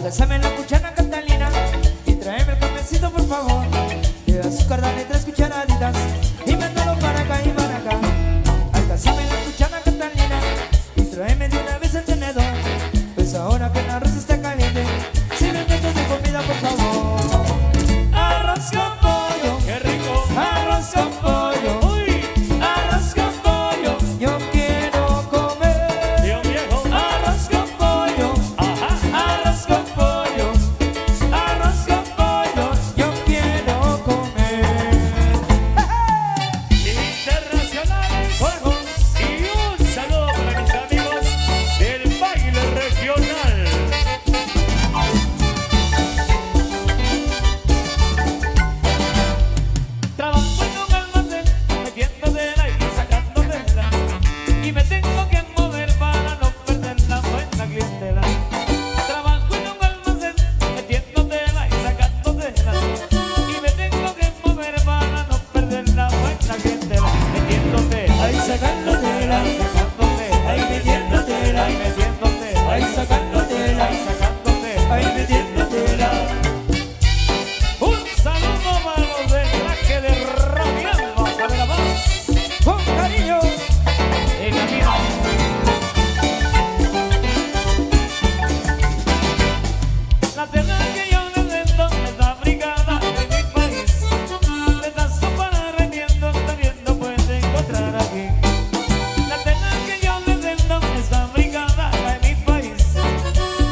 Alcázame la cuchara Catalina y tráeme el cafecito por favor. De azúcar dale 3 cucharaditas y mételo para acá y para acá. Alcázame la cuchara Catalina y tráeme de una vez el tenedor. Pues ahora que el arroz está caliente, sirve platos de comida por favor. Arroz con pollo, ¡Qué rico! arroz con pollo, ¡Uy! arroz con pollo, yo quiero comer. ¡Dios viejo! Arroz con pollo, ¡Ajá! arroz con pollo, arroz con pollo, yo quiero comer. Internacionales. Y un saludo para mis amigos del baile regional. Trabajo en un almacén, metiendo tela y sacando tela, y me tengo que mover para no perder la buena clientela. Trabajo en un almacén, metiendo tela y sacando tela, y me tengo que mover para no perder la buena clientela. Metiendo tela y sacando tela, sacando tela, y metiendo tela y metiendo tela, y sacando tela y sacando tela, y metiendo tela. Un saludo para los del traje de Rodeando. ¡Sabe la voz! Con cariño. En la vida. La tela que yo le vendo es fabricada en mi país. De tazo para remiendo, también lo puede encontrar aquí. La tela que yo le vendo es fabricada en mi país.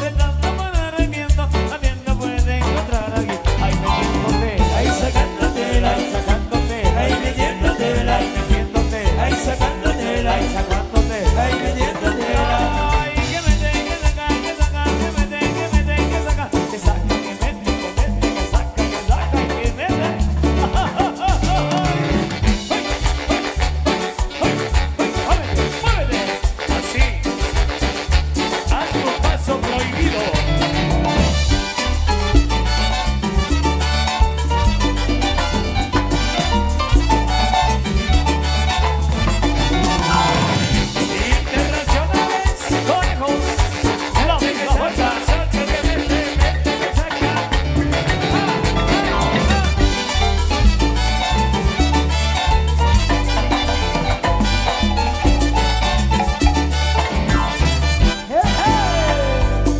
De tazo para remiendo, también lo puede encontrar aquí. Ahí metiendo tela, ahí sacando tela, ahí sacando tela, ahí metiendo tela, ahí metiendo tela, ahí sacando tela, ahí sacando tela, ahí metiendo tela. Ay, que mete, que saca, que saca, que mete, que saca, que saca, que mete, que saca, que saca, que mete. ¡Muévete! Así. Haz tu paso prohibido. Internacionales. Conejos. La misma fuerza. Saca que mete, que saca.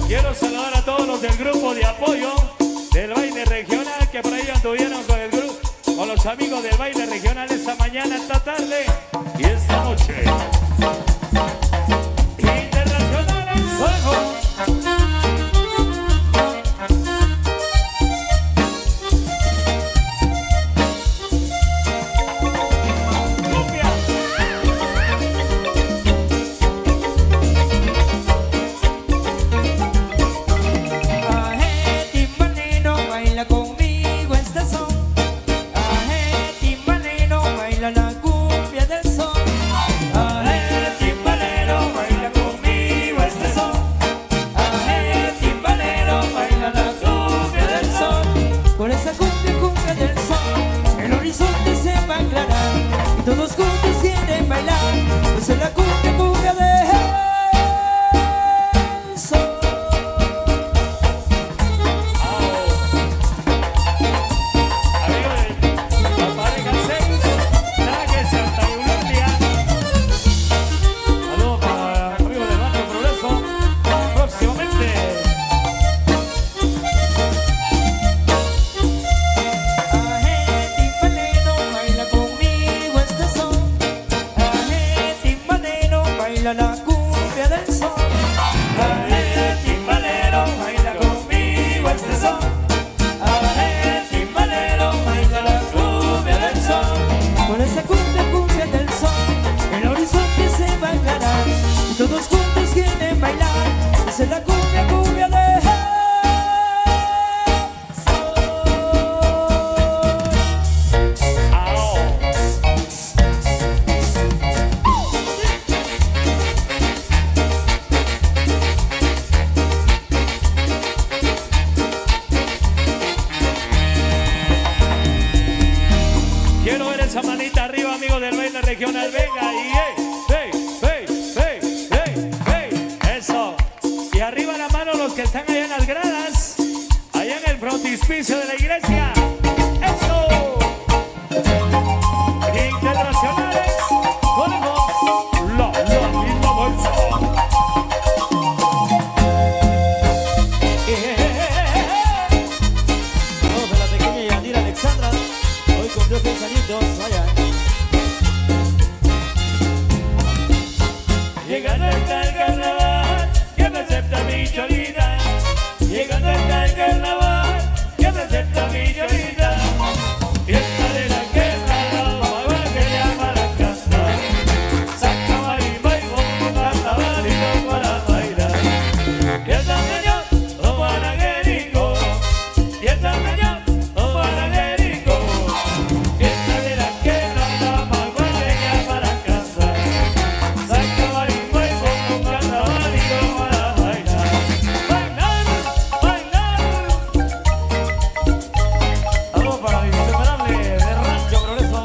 Quiero saludar a todos los del grupo de apoyo del baile regional que por ahí anduvieron con el grupo, con los amigos del baile regional esta mañana, esta tarde y esta noche. Internacionales. Cumbia. Aje, timbalero, baila conmigo este son. Aje, timbalero, baila la cumbia del son. Aje, timbalero, baila conmigo este son. Aje, timbalero, baila la cumbia del son. Por esa cumbia, cumbia del son, el horizonte se va a aclarar y todos juntos quieren bailar. Pues es la cumbia, cumbia del son. Amigos de la pareja 6, traje Santa Eulalia. Saludos para amigos del Barrio Progreso. Próximamente. Aje, timbalero, baila conmigo este son. Aje, timbalero, baila la cumbia del son. Aje, timbalero, baila conmigo este son. Aje, timbalero, baila la cumbia del son. Por esa cumbia, cumbia del son, el horizonte se va a aclarar y todos juntos quieren bailar. Esa es la cumbia, cumbia del son. Quiero ver esa manita arriba, amigos del baile regional. Venga, y eso. Y arriba la mano los que están allá en las gradas. auspicio de la iglesia. ¡Eso! Internacionales, ponemos la misma bolsa. Saludos de la pequeña Yadira Alexandra. Hoy cumplió 6 añitos, vaya. Llegando hasta el carnaval, que me acepta mi cholita. Llegando hasta el carnaval, que me acepta mi cholita. Fiesta de la quebrada, agua que llama la casa. Saca marimba y bombo, carnavalito para bailar. Fiesta señor, o guanaguerico. Fiesta señor, o guanaguerico. Fiesta de la quebrada, agua que llama la casa. Saca marimba y bombo, carnavalito para bailar. Bailar, bailar. Saludos para mi inseparable de Rancho Progreso.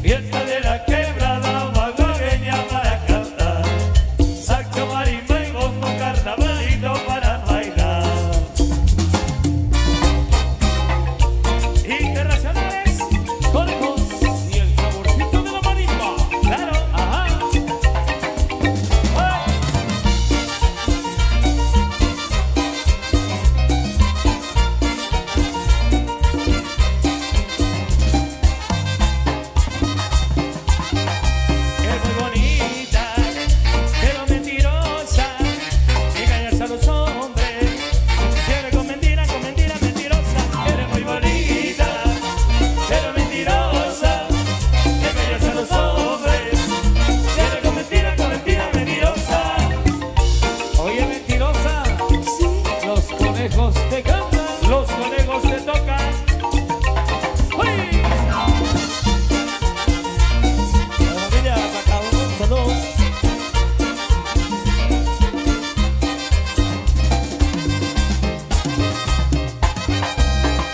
Fiesta de la quebrada, maguagueña para cantar. Saca marimba y bombo, carnavalito para bailar. Internacionales, conejos y el saborcito de la marimba. Claro, ajá. ¡Ay! Es muy bonita, pero mentirosa, engañas a los hombres, siempre con mentira, mentirosa. Eres muy bonita, pero mentirosa, engañas a los hombres, siempre con mentira, mentirosa. Oye, mentirosa. Los conejos te cantan. Los conejos te tocan. ¡Uy! La familia Macaón, saludos.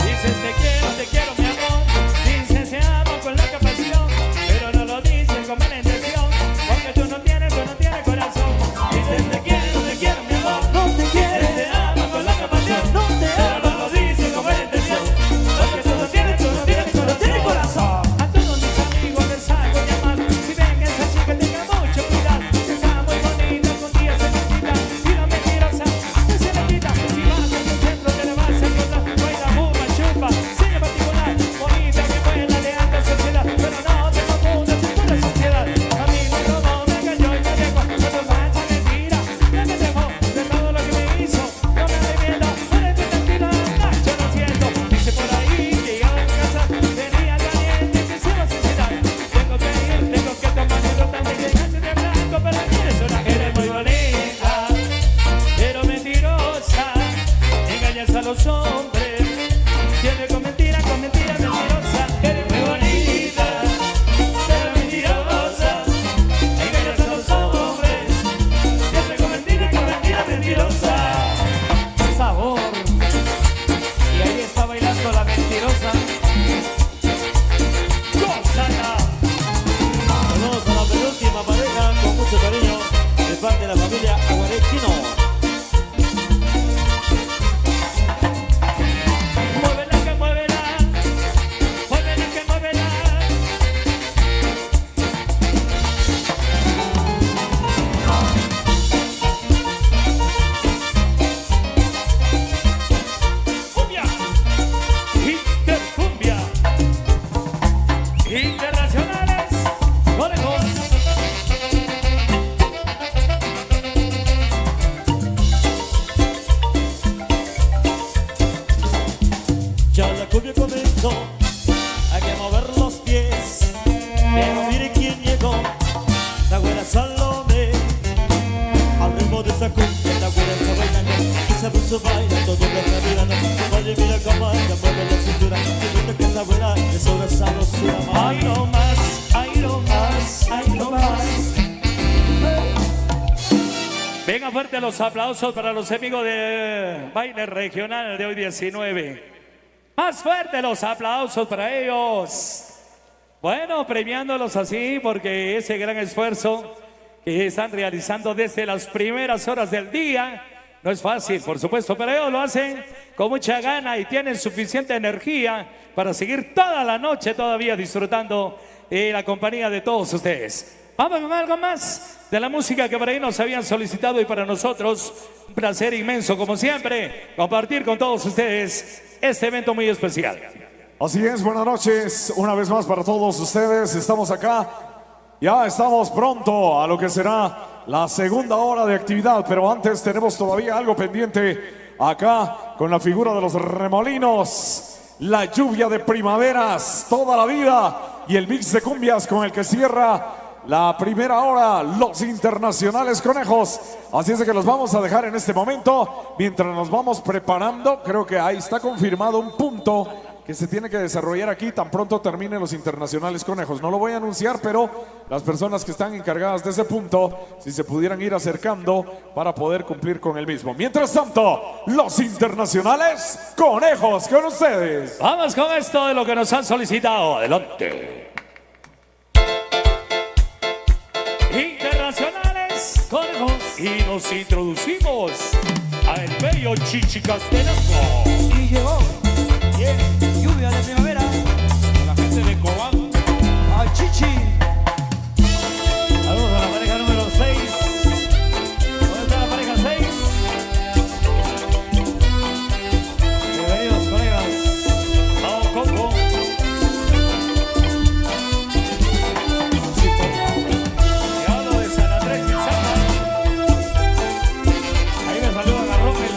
Dices te quiero mi amor. Dices te amo con loca pasión, pero no lo dices con mala intención, porque tú no tienes corazón. Dices te quiero mi amor. No te Dices quieres. te amo con loca pasión, No te pero no lo dices con mala intención, porque tú no tienes corazón. A todos mis amigos les hago llamar. Si ven esa chica tenga mucho cuidado. Está muy bonita, con día se necesita. Y la mentirosa, antes se le quita. Si vas a tu centro te la vas a encontrar. Baila, fuma, chupa, sin particular. Bonita que buena de alta sociedad, pero no te confundas con la sociedad. A mí me robó, me engañó y me dejó. Cuando falsa mentira, ya me dejó de todo lo que me hizo. No me arrepiento, muérete tranquila, yo lo siento. Dice por ahí que iba a mi casa, venía caliente y se iba a suicidar. Tengo que ir, tengo que tomar mi ruta de llegarse de blanco, pero eres una que eres muy bonita, pero mentirosa, engañas a los hombres, siempre con mentira, mentirosa. Eres muy bonita, pero mentirosa, engañas a los hombres, siempre con mentira, mentirosa. Sabor. Y ahí está bailando la mentirosa. ¡Gózala! Saludos a la penúltima pareja con mucho cariño de parte de la familia Aguarequino. Muévela que muévela, muévela que muévela. Cumbia, intercumbia, internacionales, conejos. Ya la cumbia comenzó, hay que mover los pies. Pero mire quién llegó, la güera Salomé. Al ritmo de esa cumbia, la güera está bailando y se puso baila, todo el mundo está mirando. Oye, mira cómo anda, mueve la cintura. Siento que esa güera es una sabrosura. Ay no más, ay no más, ay no más. Venga fuerte los aplausos para los amigos de baile regional de hoy 19. Más fuerte los aplausos para ellos. Bueno, premiándolos así porque ese gran esfuerzo que están realizando desde las primeras horas del día no es fácil, por supuesto, pero ellos lo hacen con mucha gana y tienen suficiente energía para seguir toda la noche todavía disfrutando la compañía de todos ustedes. Vamos con algo más de la música que por ahí nos habían solicitado y para nosotros un placer inmenso, como siempre, compartir con todos ustedes este evento muy especial. Así es, buenas noches una vez más para todos ustedes. Estamos acá, ya estamos pronto a lo que será la segunda hora de actividad, pero antes tenemos todavía algo pendiente acá con la figura de los remolinos, la lluvia de primaveras, toda la vida y el mix de cumbias con el que cierra la primera hora, los internacionales conejos. Así es de que los vamos a dejar en este momento mientras nos vamos preparando. Creo que ahí está confirmado un punto que se tiene que desarrollar aquí tan pronto terminen los internacionales conejos. No lo voy a anunciar, pero las personas que están encargadas de ese punto, si se pudieran ir acercando para poder cumplir con el mismo. Mientras tanto, los internacionales conejos con ustedes. Vamos con esto de lo que nos han solicitado. Adelante. Internacionales conejos. Y nos introducimos a el bello Chichicastenango. Y llegó lluvia de primavera A la gente de Cobán. a Chichi. Saludos a la pareja número 6. ¿Dónde está la pareja 6? Bienvenidos, colegas. Vamos, Coco. Y hablo de San Andrés y Zapa. Ahí me saludan a Rommel.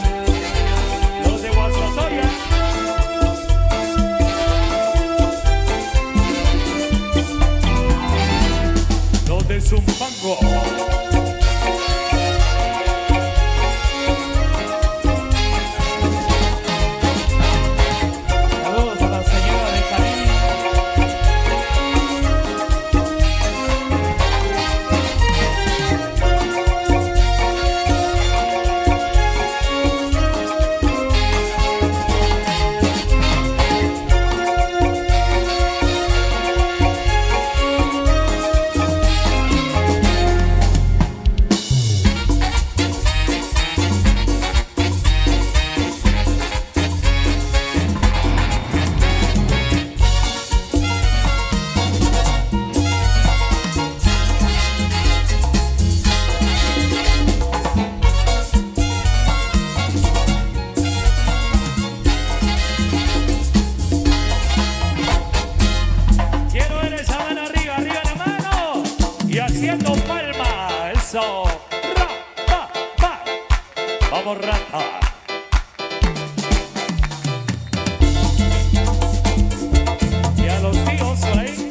Los de Guasatoria. Los de Zumpango. Saludos a la señora de Caribe. Quiero ver esa mano arriba, arriba la mano. Y haciendo palma. Eso. Ra, pa, pa. Vamos, rata. Y a los tíos por ahí.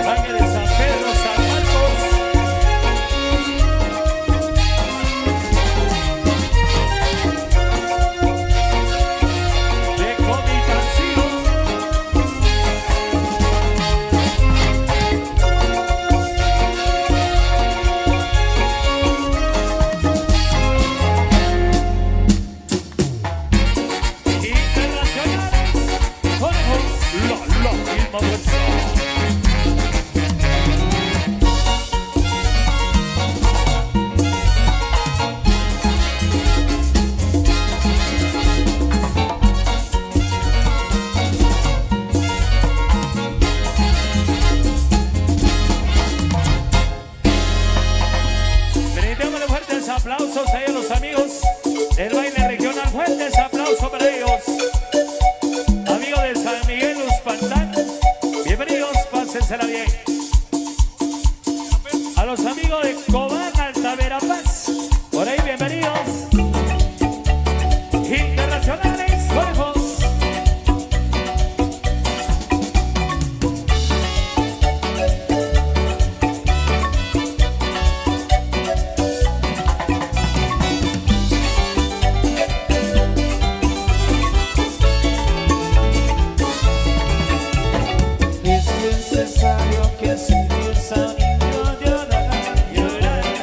Valle de San Pedro, San Marcos. De Comitacilo. Internacionales conejos. La misma fuerza. Brindémosle fuertes aplausos a ellos, los amigos del baile regional. Fuertes aplausos para ellos. Amigos de San Miguel Uspantán, bienvenidos, pásensela bien. los amigos de Cobán, Altavera Paz. Por ahí, bienvenidos. Internacionales, lejos. Es necesario que se empiece a llorar, llorar.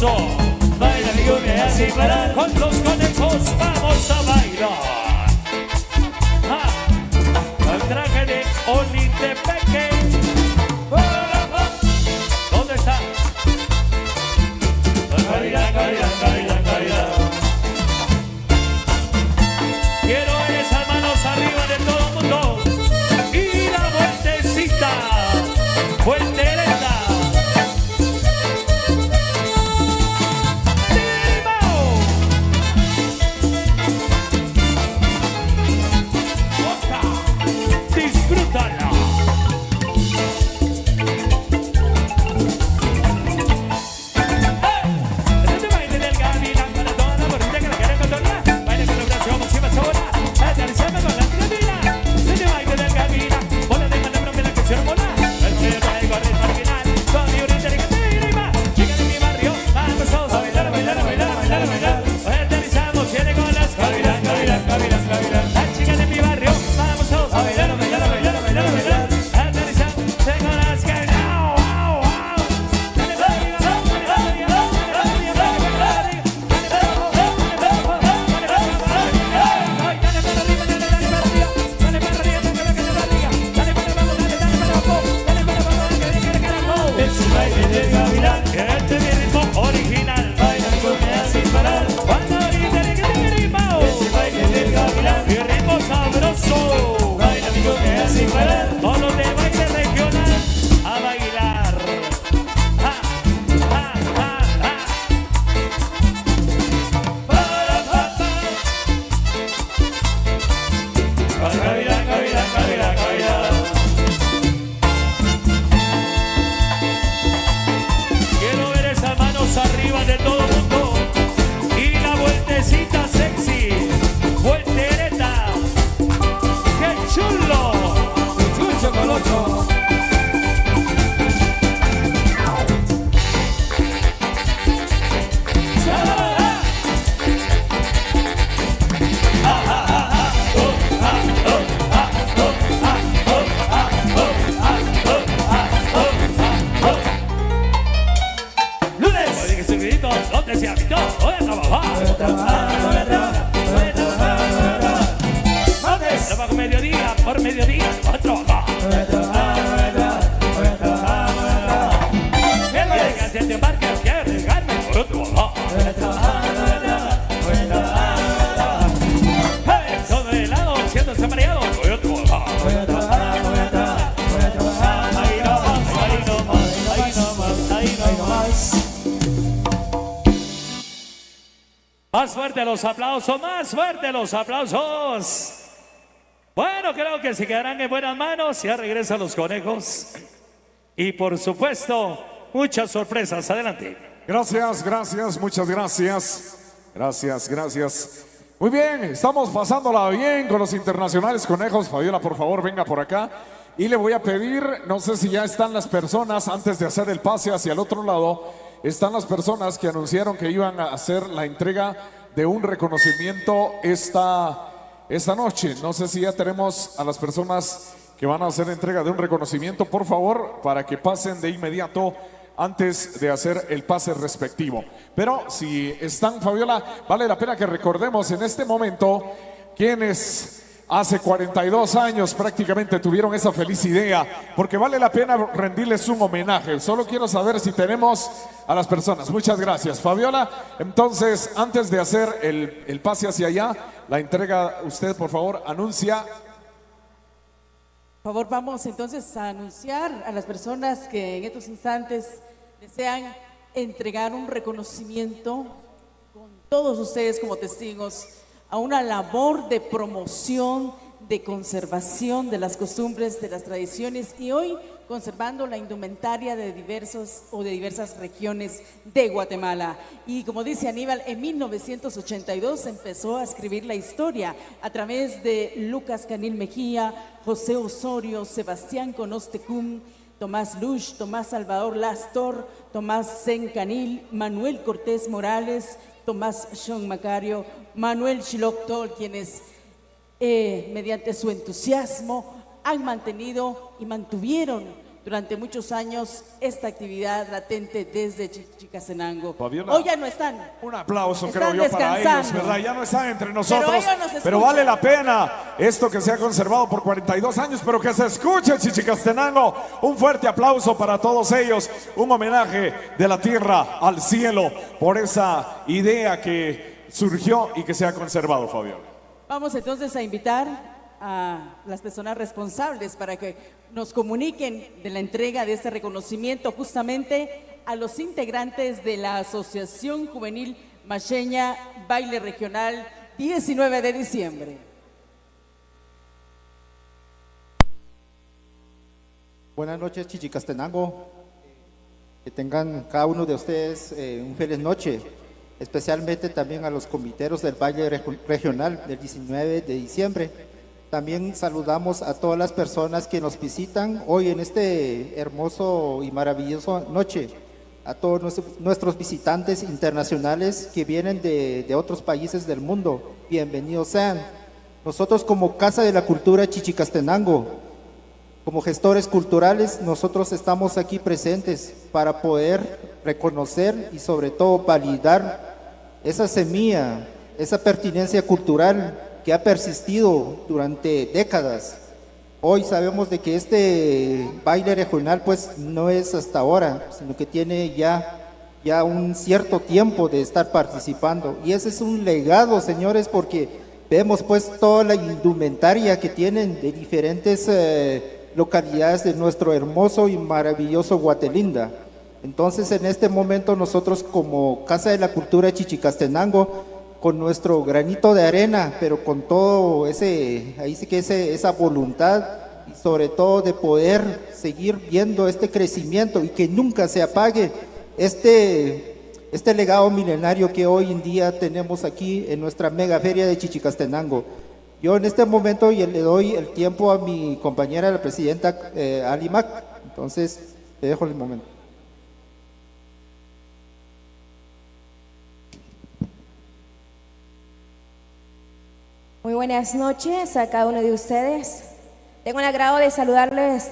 sabroso. Baila mi cumbia sin parar. Con los conejos vamos a bailar. El traje de Oli de Peque. ¿Dónde está? Caridad, caridad, caridad, caridad. Quiero ver esas manos arriba de todo el mundo. Y la vueltecita. Voltereta. Disfrútala. Este baile del gavilán para toda la bonita que la quiere controlar. Baile con la oración, música sola. Aterrizame con la tirabina. Este baile del gavilán. Bola de manabro que la que se mola. El que traigo al ritmo original. Con mi orita de que te irima. Chica de mi barrio. Vamos todos a bailar, a bailar, a bailar, a bailar, a bailar. Aterrizamos, viene con las gavilán, gavilán, gavilán, gavilán. La chica de mi barrio. Vamos todos a bailar, a bailar, a bailar, a bailar, a bailar. Aterrizamos, tengo las gavilán. Es un baile del gavilán. Este es mi ritmo original. Baila mi cumbia sin parar. Cuando ahorita le quede mi ritmo. Es el baile del gavilán. Mi ritmo sabroso. Baila mi cumbia sin parar. Todos los de baile regional a bailar. Ja, ja, ja, ja. Para, pa, pa. Gavilán, gavilán, gavilán, gavilán. Quiero ver esas manos arriba de todo el mundo. Y la vueltecita sexy. Vueltereta. ¡Qué chulo! ¡Chucho colocho! ¡Lunes! Oye, que se gritó, ¿dónde se habitó? Voy a trabajar. Voy a trabajar, voy a trabajar, voy a trabajar, voy a trabajar. Martes. Trabajo mediodía, por mediodía, voy a trabajar. Voy a trabajar, voy a trabajar, voy a trabajar, voy a trabajar. Miércoles. Que antes de embarque, quiero arriesgarme, voy a trabajar. Voy a trabajar, voy a trabajar, voy a trabajar, voy a trabajar. Hey, todo el lado, siendo mareado, voy a trabajar. Voy a trabajar, voy a trabajar, voy a trabajar. Ahí no más, ahí no más, ahí no más, ahí no más. Más fuerte los aplausos, más fuerte los aplausos. Bueno, creo que se quedarán en buenas manos. Ya regresan los conejos. Y por supuesto, muchas sorpresas. Adelante. Gracias, gracias, muchas gracias. Gracias, gracias. Muy bien, estamos pasándola bien con los internacionales conejos. Fabiola, por favor, venga por acá. Y le voy a pedir, no sé si ya están las personas, antes de hacer el pase hacia el otro lado, están las personas que anunciaron que iban a hacer la entrega de un reconocimiento esta noche. No sé si ya tenemos a las personas que van a hacer entrega de un reconocimiento, por favor, para que pasen de inmediato antes de hacer el pase respectivo. Pero si están, Fabiola, vale la pena que recordemos en este momento quienes hace 42 años prácticamente tuvieron esa feliz idea, porque vale la pena rendirles un homenaje. Solo quiero saber si tenemos a las personas. Muchas gracias, Fabiola. Entonces, antes de hacer el pase hacia allá, la entrega, usted por favor anuncia. Por favor, vamos entonces a anunciar a las personas que en estos instantes desean entregar un reconocimiento con todos ustedes como testigos a una labor de promoción, de conservación de las costumbres, de las tradiciones y hoy conservando la indumentaria de diversas regiones de Guatemala. Y como dice Aníbal, en 1982 empezó a escribir la historia a través de Lucas Canil Mejía, José Osorio, Sebastián Conostecum, Tomás Lush, Tomás Salvador Lastor, Tomás Zen Canil, Manuel Cortés Morales, Tomás Sean Macario, Manuel Chiloctol, quienes mediante su entusiasmo han mantenido y mantuvieron durante muchos años esta actividad latente desde Chichicastenango. Fabiola. Hoy ya no están. Un aplauso, Están creo yo, para ellos, descansando. ¿verdad? Ya no están entre nosotros, ellos nos escuchan. pero vale la pena esto que se ha conservado por 42 años, pero que se escuche Chichicastenango. Un fuerte aplauso para todos ellos, un homenaje de la tierra al cielo por esa idea que surgió y que se ha conservado, Fabiola. Vamos entonces a invitar a las personas responsables para que nos comuniquen de la entrega de este reconocimiento justamente a los integrantes de la Asociación Juvenil Maxeña Baile Regional 19 de diciembre. Buenas noches, Chichicastenango. Que tengan cada uno de ustedes un feliz noche, especialmente también a los comiteros del baile regional del 19 de diciembre. También saludamos a todas las personas que nos visitan hoy en este hermoso y maravilloso noche, a todos nuestros visitantes internacionales que vienen de otros países del mundo. Bienvenidos sean. Nosotros como Casa de la Cultura Chichicastenango, como gestores culturales, nosotros estamos aquí presentes para poder reconocer y sobre todo validar esa semilla, esa pertinencia cultural que ha persistido durante décadas. Hoy sabemos de que este baile regional pues no es hasta ahora, sino que tiene ya un cierto tiempo de estar participando. Y ese es un legado, señores, porque vemos pues toda la indumentaria que tienen de diferentes localidades de nuestro hermoso y maravilloso Guatelinda. Entonces, en este momento nosotros como Casa de la Cultura Chichicastenango, con nuestro granito de arena, pero con todo esa voluntad y sobre todo de poder seguir viendo este crecimiento y que nunca se apague este legado milenario que hoy en día tenemos aquí en nuestra mega feria de Chichicastenango. Yo en este momento le doy el tiempo a mi compañera, la presidenta Alimac. Entonces, te dejo el momento. Muy buenas noches a cada uno de ustedes. Tengo el agrado de saludarles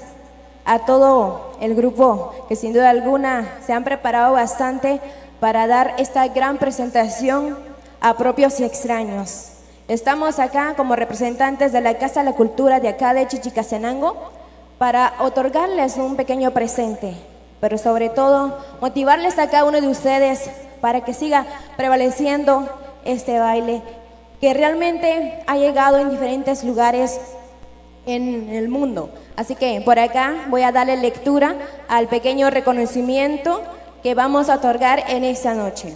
a todo el grupo que sin duda alguna se han preparado bastante para dar esta gran presentación a propios y extraños. Estamos acá como representantes de la Casa de la Cultura de acá de Chichicastenango para otorgarles un pequeño presente, pero sobre todo motivarles a cada uno de ustedes para que siga prevaleciendo este baile que realmente ha llegado en diferentes lugares en el mundo. Así que por acá voy a darle lectura al pequeño reconocimiento que vamos a otorgar en esta noche.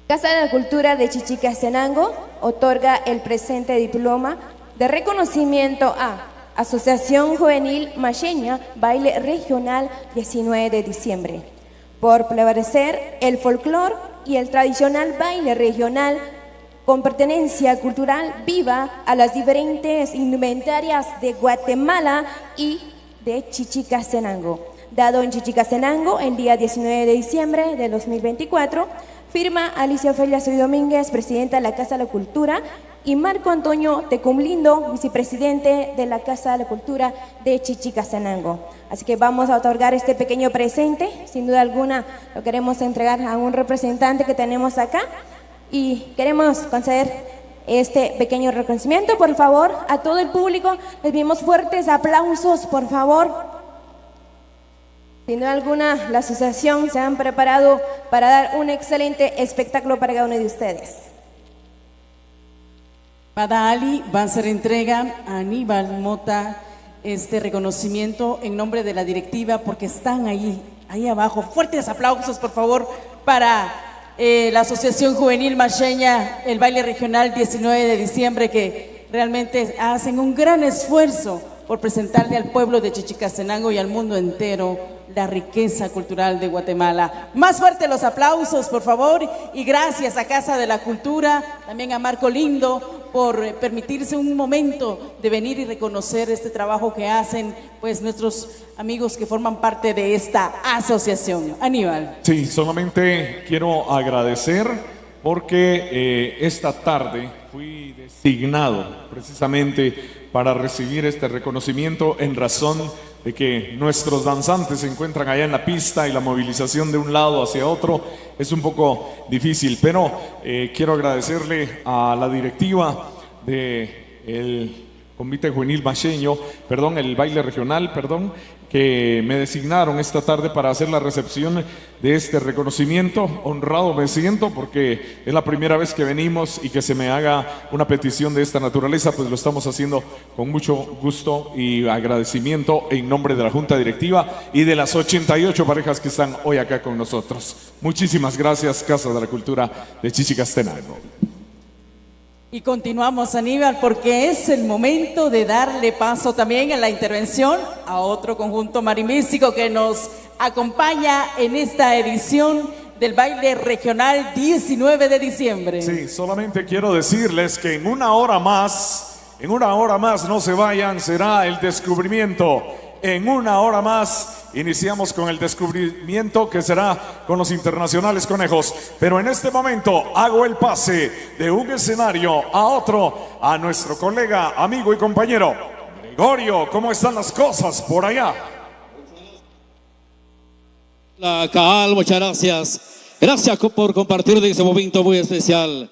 Casa de la Cultura de Chichicastenango otorga el presente diploma de reconocimiento a Asociación Juvenil Maxeña Baile Regional 19 de diciembre por prevalecer el folclor y el tradicional baile regional con pertenencia cultural viva a las diferentes indumentarias de Guatemala y de Chichicastenango. Dado en Chichicastenango el día 19 de diciembre de 2024, firma Alicia Ofelia Soy Domínguez, presidenta de la Casa de la Cultura, y Marco Antonio Tecumlindo, vicepresidente de la Casa de la Cultura de Chichicastenango. Así que vamos a otorgar este pequeño presente, sin duda alguna lo queremos entregar a un representante que tenemos acá, y queremos conceder este pequeño reconocimiento. Por favor, a todo el público les pedimos fuertes aplausos, por favor. Sin duda alguna, la asociación se han preparado para dar un excelente espectáculo para cada uno de ustedes. Para Ali va a hacer entrega a Aníbal Mota este reconocimiento en nombre de la directiva, porque están ahí abajo. Fuertes aplausos, por favor, para la Asociación Juvenil Maxeña, el baile regional 19 de diciembre, que realmente hacen un gran esfuerzo por presentarle al pueblo de Chichicastenango y al mundo entero la riqueza cultural de Guatemala. Más fuerte los aplausos, por favor, y gracias a Casa de la Cultura, también a Marco Lindo, por permitirse un momento de venir y reconocer este trabajo que hacen pues nuestros amigos que forman parte de esta asociación. Aníbal. Sí, solamente quiero agradecer porque esta tarde fui designado precisamente para recibir este reconocimiento en razón de que nuestros danzantes se encuentran allá en la pista y la movilización de un lado hacia otro es un poco difícil, pero quiero agradecerle a la directiva del Comité Juvenil Macheño, el baile regional, que me designaron esta tarde para hacer la recepción de este reconocimiento. Honrado me siento porque es la primera vez que venimos y que se me haga una petición de esta naturaleza, pues lo estamos haciendo con mucho gusto y agradecimiento en nombre de la Junta Directiva y de las 88 parejas que están hoy acá con nosotros. Muchísimas gracias, Casa de la Cultura de Chichicastenango. Y continuamos, Aníbal, porque es el momento de darle paso también en la intervención a otro conjunto marimbístico que nos acompaña en esta edición del baile regional 19 de diciembre. Sí, solamente quiero decirles que en una hora más, no se vayan, será el descubrimiento. En una hora más iniciamos con el descubrimiento que será con los internacionales conejos. Pero en este momento hago el pase de un escenario a otro a nuestro colega, amigo y compañero Gregorio. ¿Cómo están las cosas por allá? La Caal, muchas gracias. Gracias por compartir de ese momento muy especial.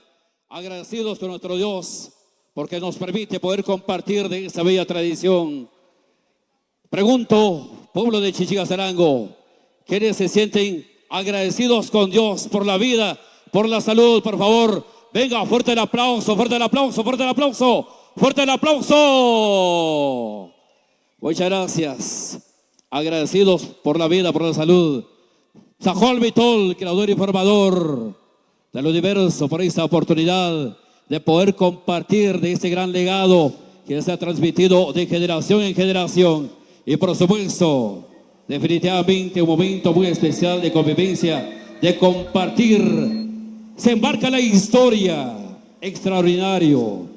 Agradecidos con nuestro Dios porque nos permite poder compartir de esta bella tradición. Pregunto, pueblo de Chichicastenango, ¿quiénes se sienten agradecidos con Dios por la vida, por la salud? Por favor, venga, fuerte el aplauso, fuerte el aplauso, fuerte el aplauso, fuerte el aplauso. Muchas gracias. Agradecidos por la vida, por la salud. Sajol Vitol, creador y formador del universo, por esta oportunidad de poder compartir de este gran legado que se ha transmitido de generación en generación. Y por supuesto, definitivamente un momento muy especial de convivencia, de compartir. Se embarca la historia, extraordinario.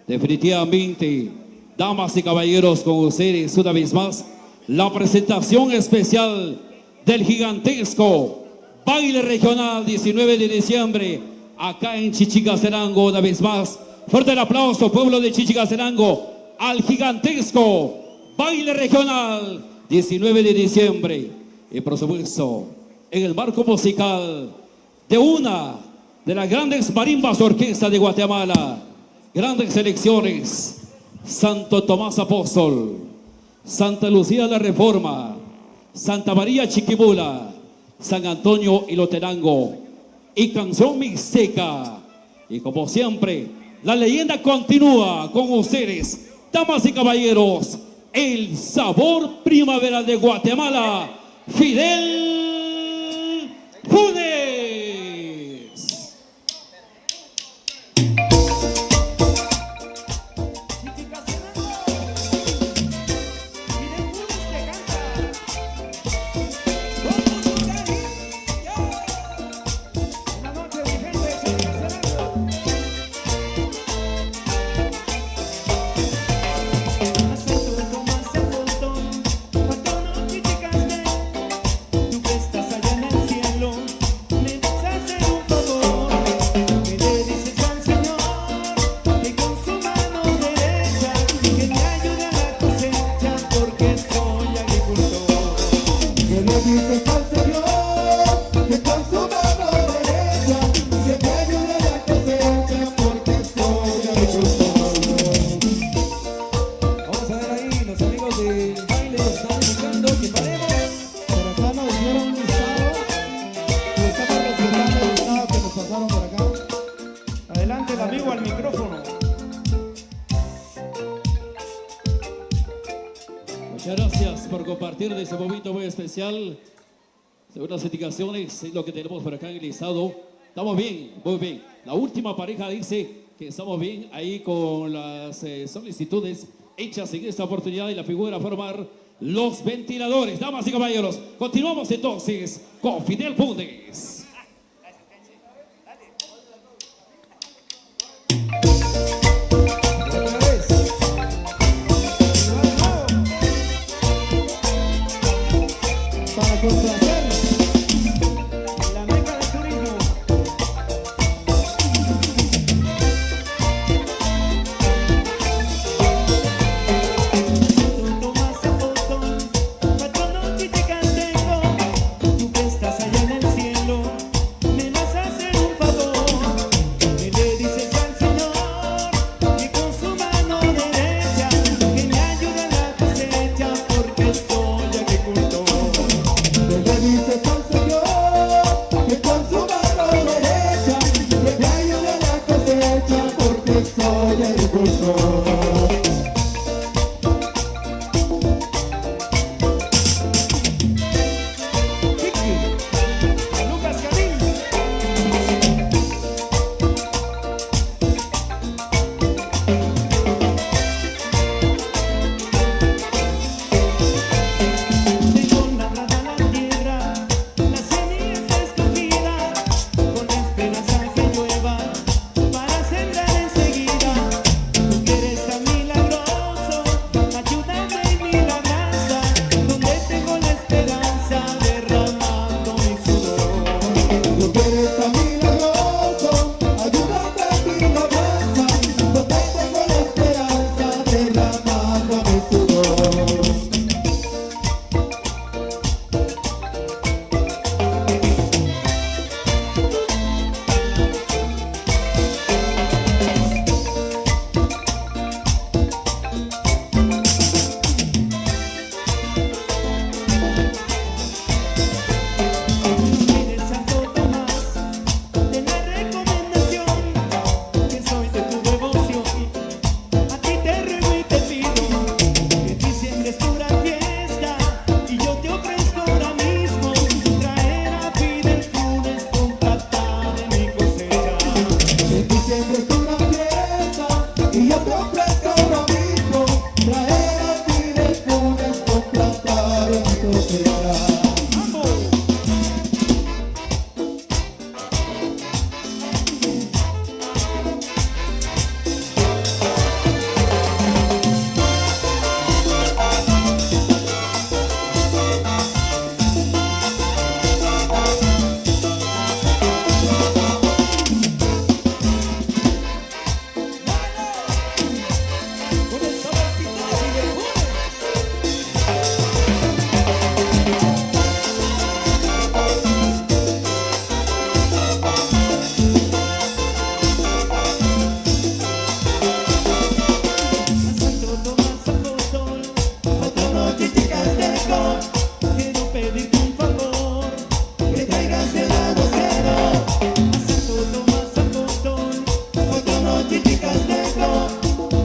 Definitivamente, damas y caballeros, con ustedes una vez más, la presentación especial del gigantesco baile regional 19 de diciembre, acá en Chichicastenango, una vez más. Fuerte el aplauso, pueblo de Chichicastenango, al gigantesco baile regional 19 de diciembre. Y por supuesto, en el marco musical de una de las grandes marimbas orquesta de Guatemala, grandes selecciones: Santo Tomás Apóstol, Santa Lucía la Reforma, Santa María Chiquimula, San Antonio Ilotenango y Canción Mixteca. Y como siempre, la leyenda continúa con ustedes, damas y caballeros, el sabor primavera de Guatemala, Fidel Funes. De ese momento muy especial, según las indicaciones, es lo que tenemos por acá en el listado. Estamos bien, muy bien. La última pareja dice que estamos bien ahí con las solicitudes hechas en esta oportunidad y la figura a formar los ventiladores. Damas y caballeros, continuamos entonces con Fidel Funes. soy el impulsor. Lucas Camín. Tengo labrada la tierra, la semilla está escogida, con la esperanza que llueva para sembrar enseguida. Tú que eres tan milagroso, ayúdame en mi labranza, donde tengo la esperanza derramando mi sudor. Tú que eres tan milagroso, ayúdame en mi labranza, donde tengo la esperanza derramando mi sudor. Eres Santo Tomás, de la recomendación, que soy de tu devoción. A ti te ruego y te pido que diciembre es pura fiesta, y yo te ofrezco ahora mismo traer a Fidel Funes con plata de mi cosecha. En diciembre es una fiesta y yo te ofrezco ahora mismo traer a ti del Funes con plata de mi cosecha. ¡Vamos! Con el saborcito de Fidel Funes. A Santo Tomás Apóstol, patrono chichicasteco, quiero pedirte un favor, que traigas el aguacero. A Santo Tomás Apóstol, patrono chichicasteco,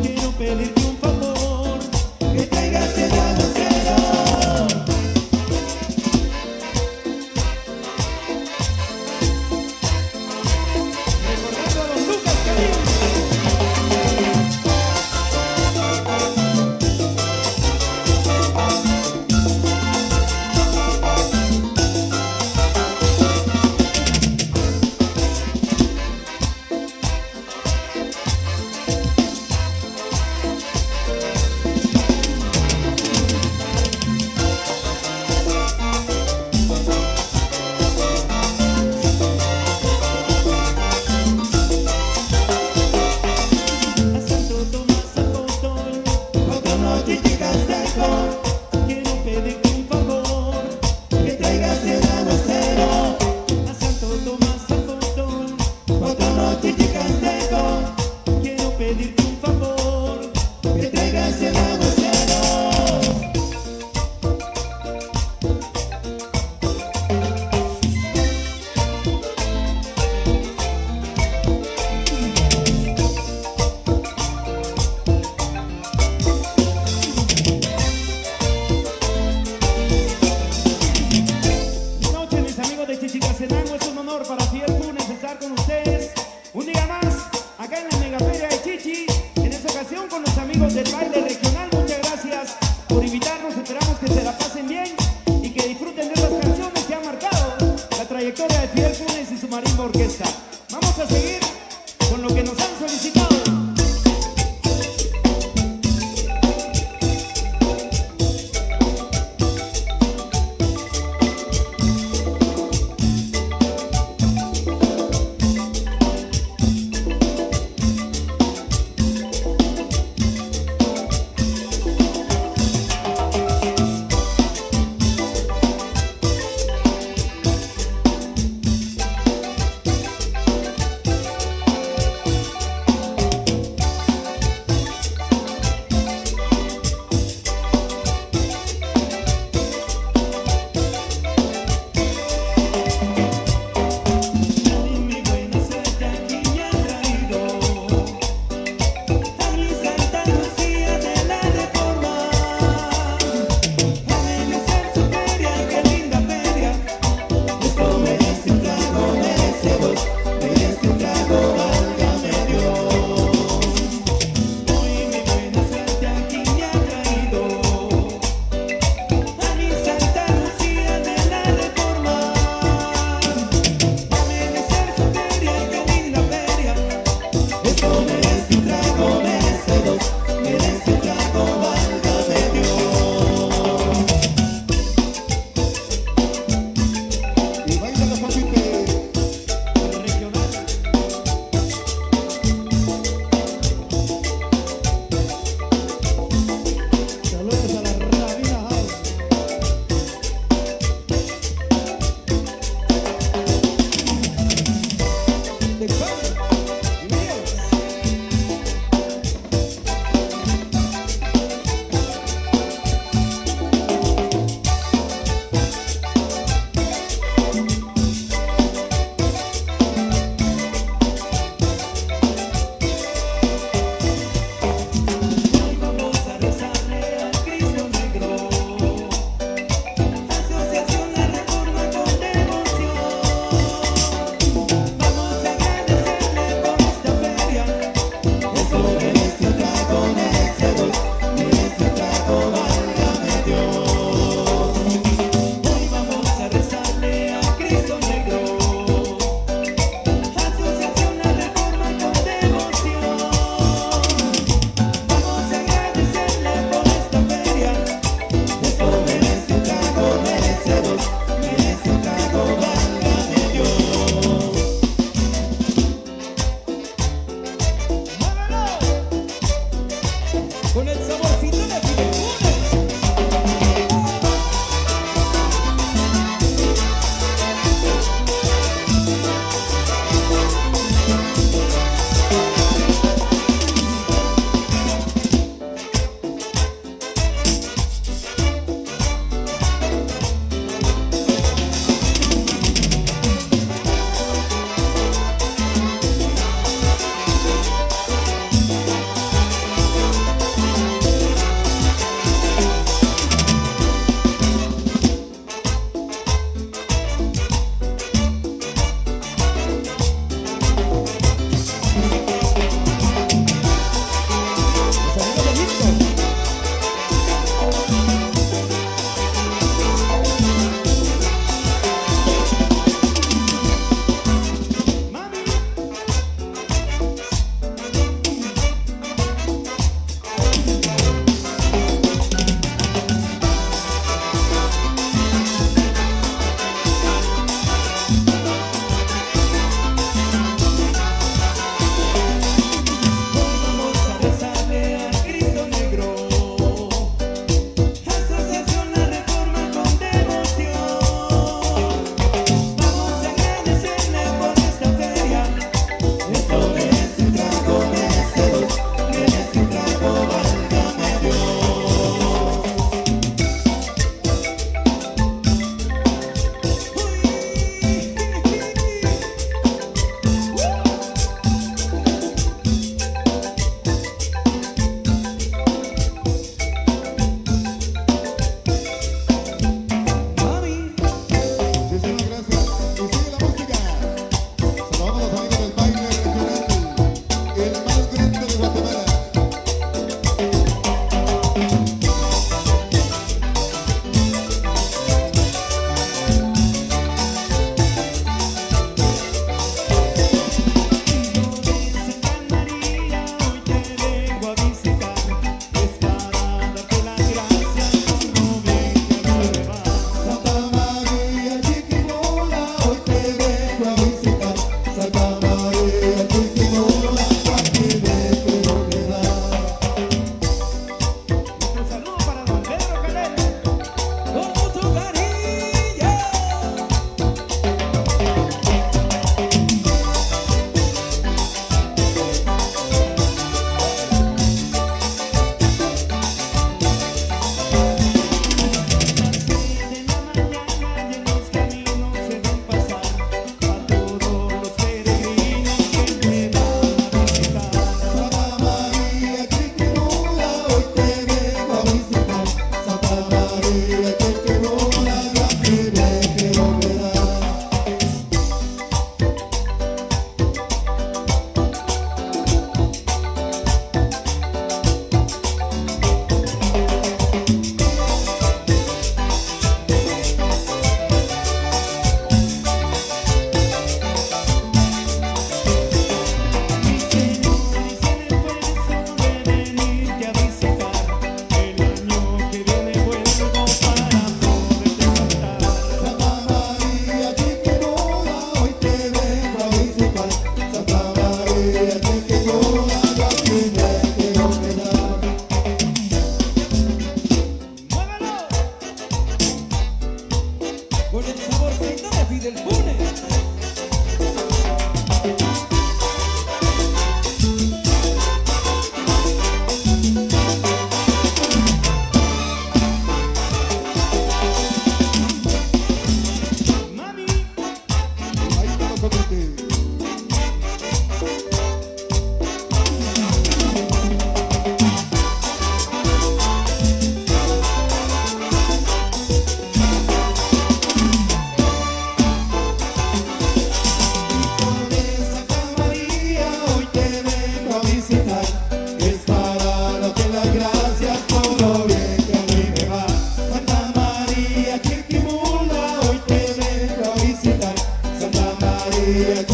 quiero pedirte un favor, que traigas el aguacero. Recordando a los Lucas Camín. A Santo Tomás Apóstol, patrono chichicasteco, quiero pedirte un favor, que traigas el aguacero. A Santo Tomás Apóstol, patrono chichicasteco, quiero pedirte un favor, que traigas el aguacero. Buenas noches, mis amigos de Chichicastenango. Es un honor para Fidel Funes estar con ustedes un día más acá en la Megaferia de Chichi. En esta ocasión con los amigos del baile regional. Muchas gracias por invitarnos. Esperamos que se la pasen bien y que disfruten de estas canciones que han marcado la trayectoria de Fidel Funes y su marimba orquesta. Vamos a seguir con lo que nos han solicitado.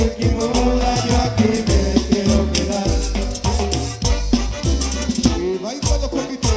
cualquier moda, yo aquí me quiero quedar. Y bailando poquito.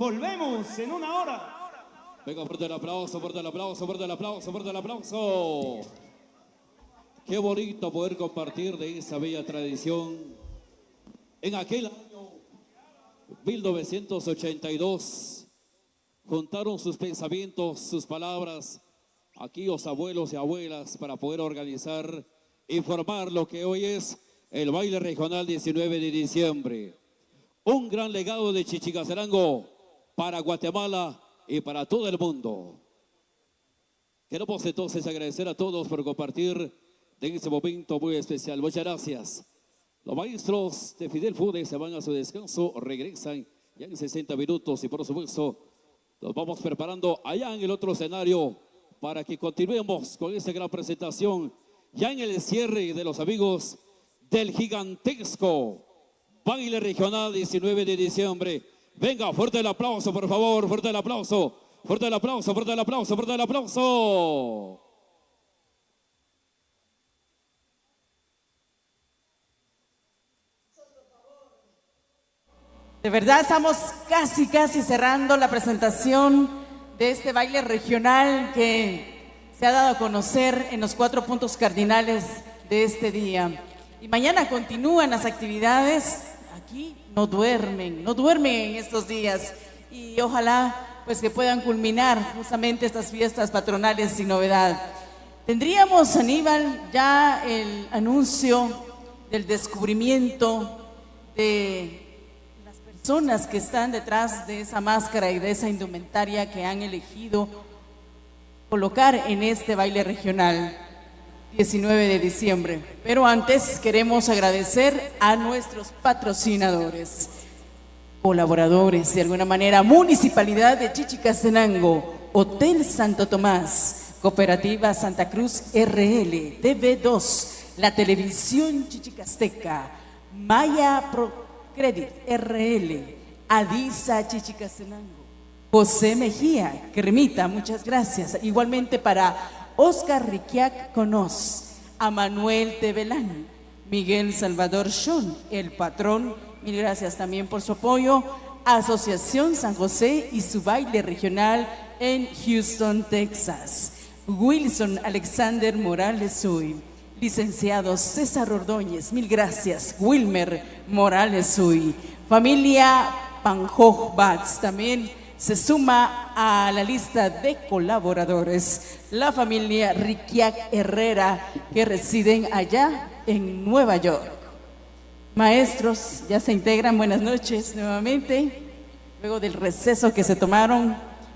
Volvemos en una hora. Venga, fuerte el aplauso, fuerte el aplauso, fuerte el aplauso, fuerte el aplauso. Qué bonito poder compartir de esa bella tradición. En aquel año 1982 juntaron sus pensamientos, sus palabras, aquí los abuelos y abuelas para poder organizar y formar lo que hoy es el baile regional 19 de diciembre. Un gran legado de Chichicastenango para Guatemala y para todo el mundo. Queremos entonces agradecer a todos por compartir en este momento muy especial. Muchas gracias. Los maestros de Fidel Funes se van a su descanso, regresan ya en 60 minutos y por supuesto nos vamos preparando allá en el otro escenario para que continuemos con esta gran presentación ya en el cierre de los amigos del gigantesco baile regional 19 de diciembre. Venga, fuerte el aplauso, por favor, fuerte el aplauso, fuerte el aplauso, fuerte el aplauso, fuerte el aplauso. De verdad estamos casi cerrando la presentación de este baile regional que se ha dado a conocer en los 4 puntos cardinales de este día. Y mañana continúan las actividades. Aquí no duermen en estos días. Y ojalá pues que puedan culminar justamente estas fiestas patronales sin novedad. Tendríamos, Aníbal, ya el anuncio del descubrimiento de personas que están detrás de esa máscara y de esa indumentaria que han elegido colocar en este baile regional 19 de diciembre. Pero antes queremos agradecer a nuestros patrocinadores, colaboradores, de alguna manera, Municipalidad de Chichicastenango, Hotel Santo Tomás, Cooperativa Santa Cruz RL, TV2, la Televisión Chichicasteca, Maya Pro Credit RL, Adisa Chichicastenango, José Mejía, Cremita, muchas gracias. Igualmente para Oscar Riquiac Conos, a Manuel Tevelán, Miguel Salvador Shon, el patrón, mil gracias también por su apoyo. Asociación San José y su baile regional en Houston, Texas. Wilson Alexander Morales Suy. Licenciado César Ordóñez, mil gracias. Wilmer Morales Suy. Familia Panjoj Bats también se suma a la lista de colaboradores. La familia Riquiac Herrera, que residen allá en Nueva York. Maestros, ya se integran, buenas noches nuevamente. Luego del receso que se tomaron,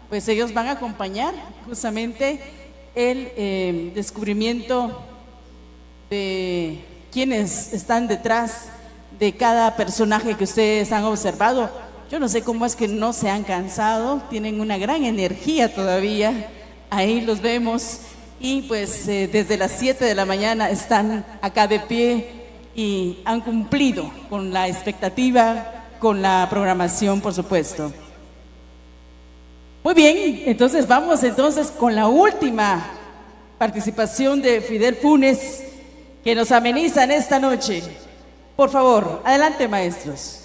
pues ellos van a acompañar justamente el descubrimiento de quienes están detrás de cada personaje que ustedes han observado. Yo no sé cómo es que no se han cansado, tienen una gran energía todavía, ahí los vemos y pues desde las 7 de la mañana están acá de pie y han cumplido con la expectativa, con la programación, por supuesto. Muy bien, entonces vamos con la última participación de Fidel Funes, que nos amenizan esta noche. Por favor, adelante, maestros.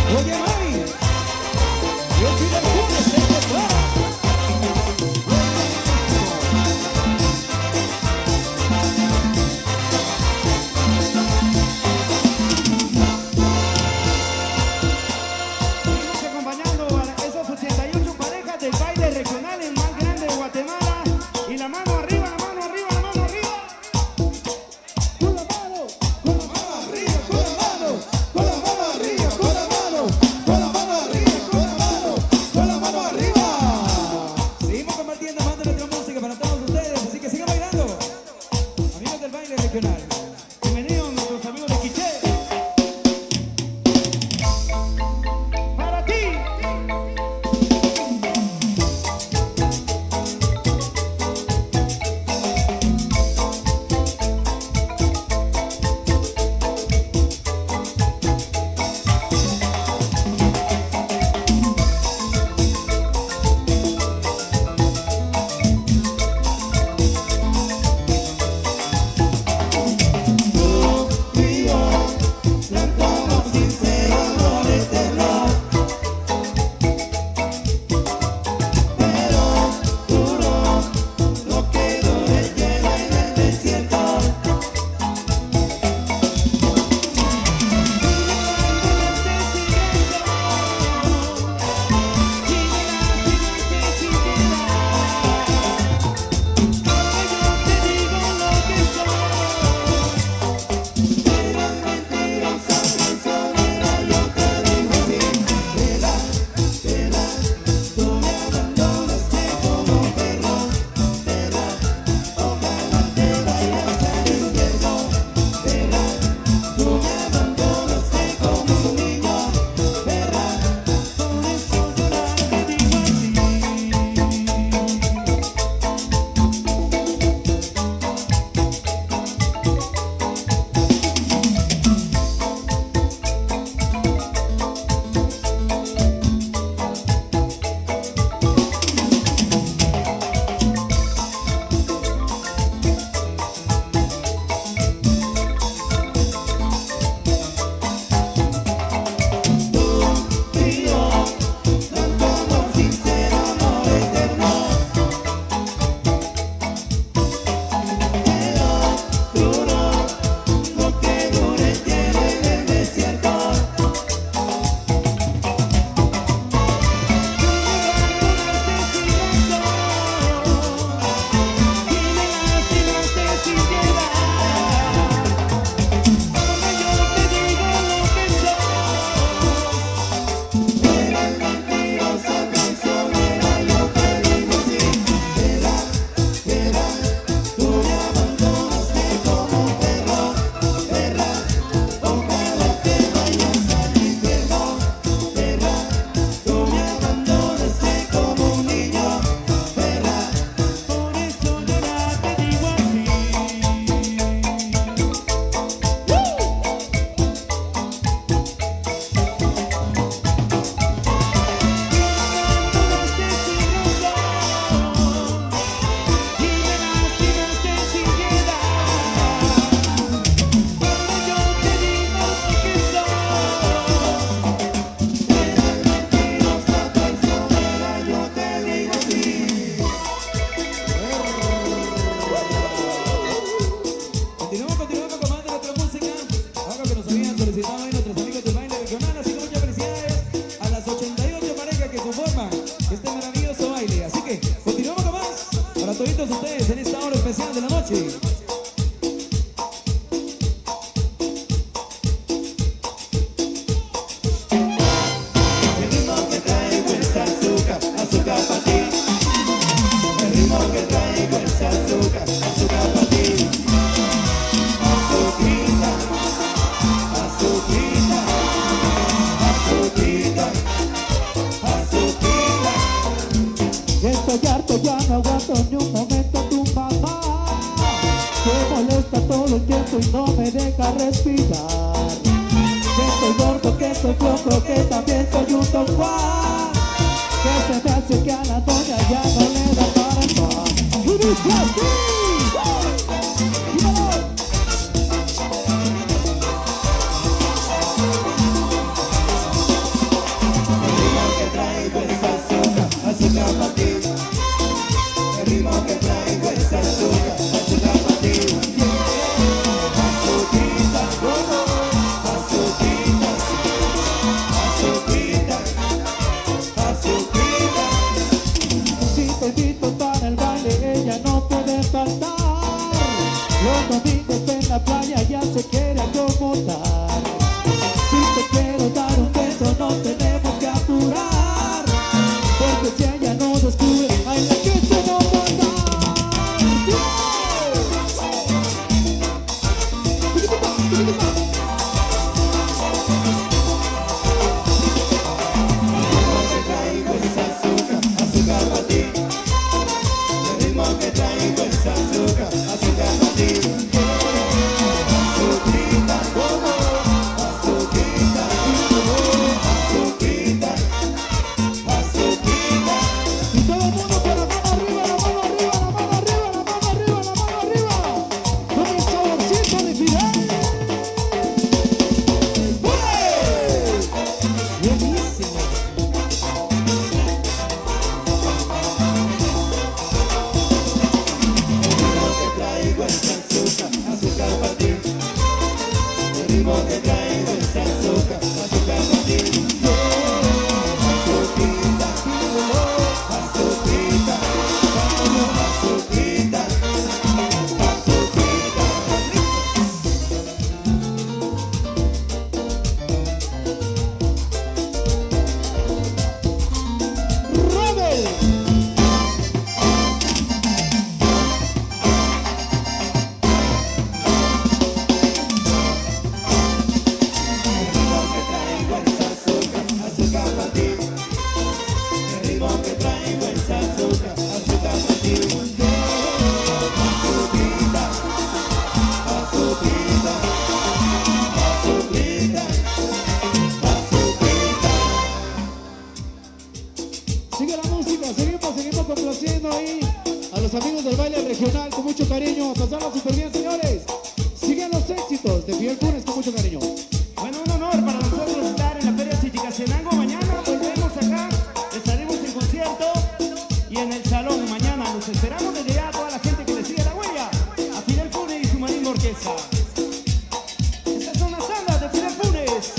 Oye, mami, yo soy del lunes, se declara. Seguimos acompañando a esos 88 parejas del baile regional, el más grande de Guatemala. Y la mano arriba, la mano arriba, la mano arriba. Con la mano arriba, con la mano, con la mano arriba, con la mano, con la mano arriba, con la mano, con la mano arriba. Seguimos compartiendo más de nuestra música para todos ustedes, así que sigan bailando. Amigos del baile regional, bienvenidos nuestros amigos de Quiché. Para ti. Estoy harto, ya no aguanto ni un momento tu mamá, que molesta todo el tiempo y no me deja respirar. Que estoy gordo, que soy flojo, que también soy un don Juan, que se me hace que a la doña ya no le da para más. Y dice así. que apurar, porque si ella no descubre, ay, la que se va a matar. Y todo el mundo con la mano arriba, la mano arriba, la mano arriba, la mano arriba, la mano arriba, con el saborcito de Fidel. ¡Pues! Buenísimo. Rebel. Sigue la música, seguimos complaciendo ahí a los amigos del baile regional con mucho cariño, a pasarla súper bien, señores. Siguen los éxitos de Fidel Funes con mucho cariño. Bueno, un honor para nosotros estar en la Feria Chichicastenango. Mañana volvemos acá, estaremos en concierto y en el salón. Mañana los esperamos desde ya a toda la gente que le sigue la huella. A Fidel Funes y su marimba orquesta. Estas son las tandas de Fidel Funes.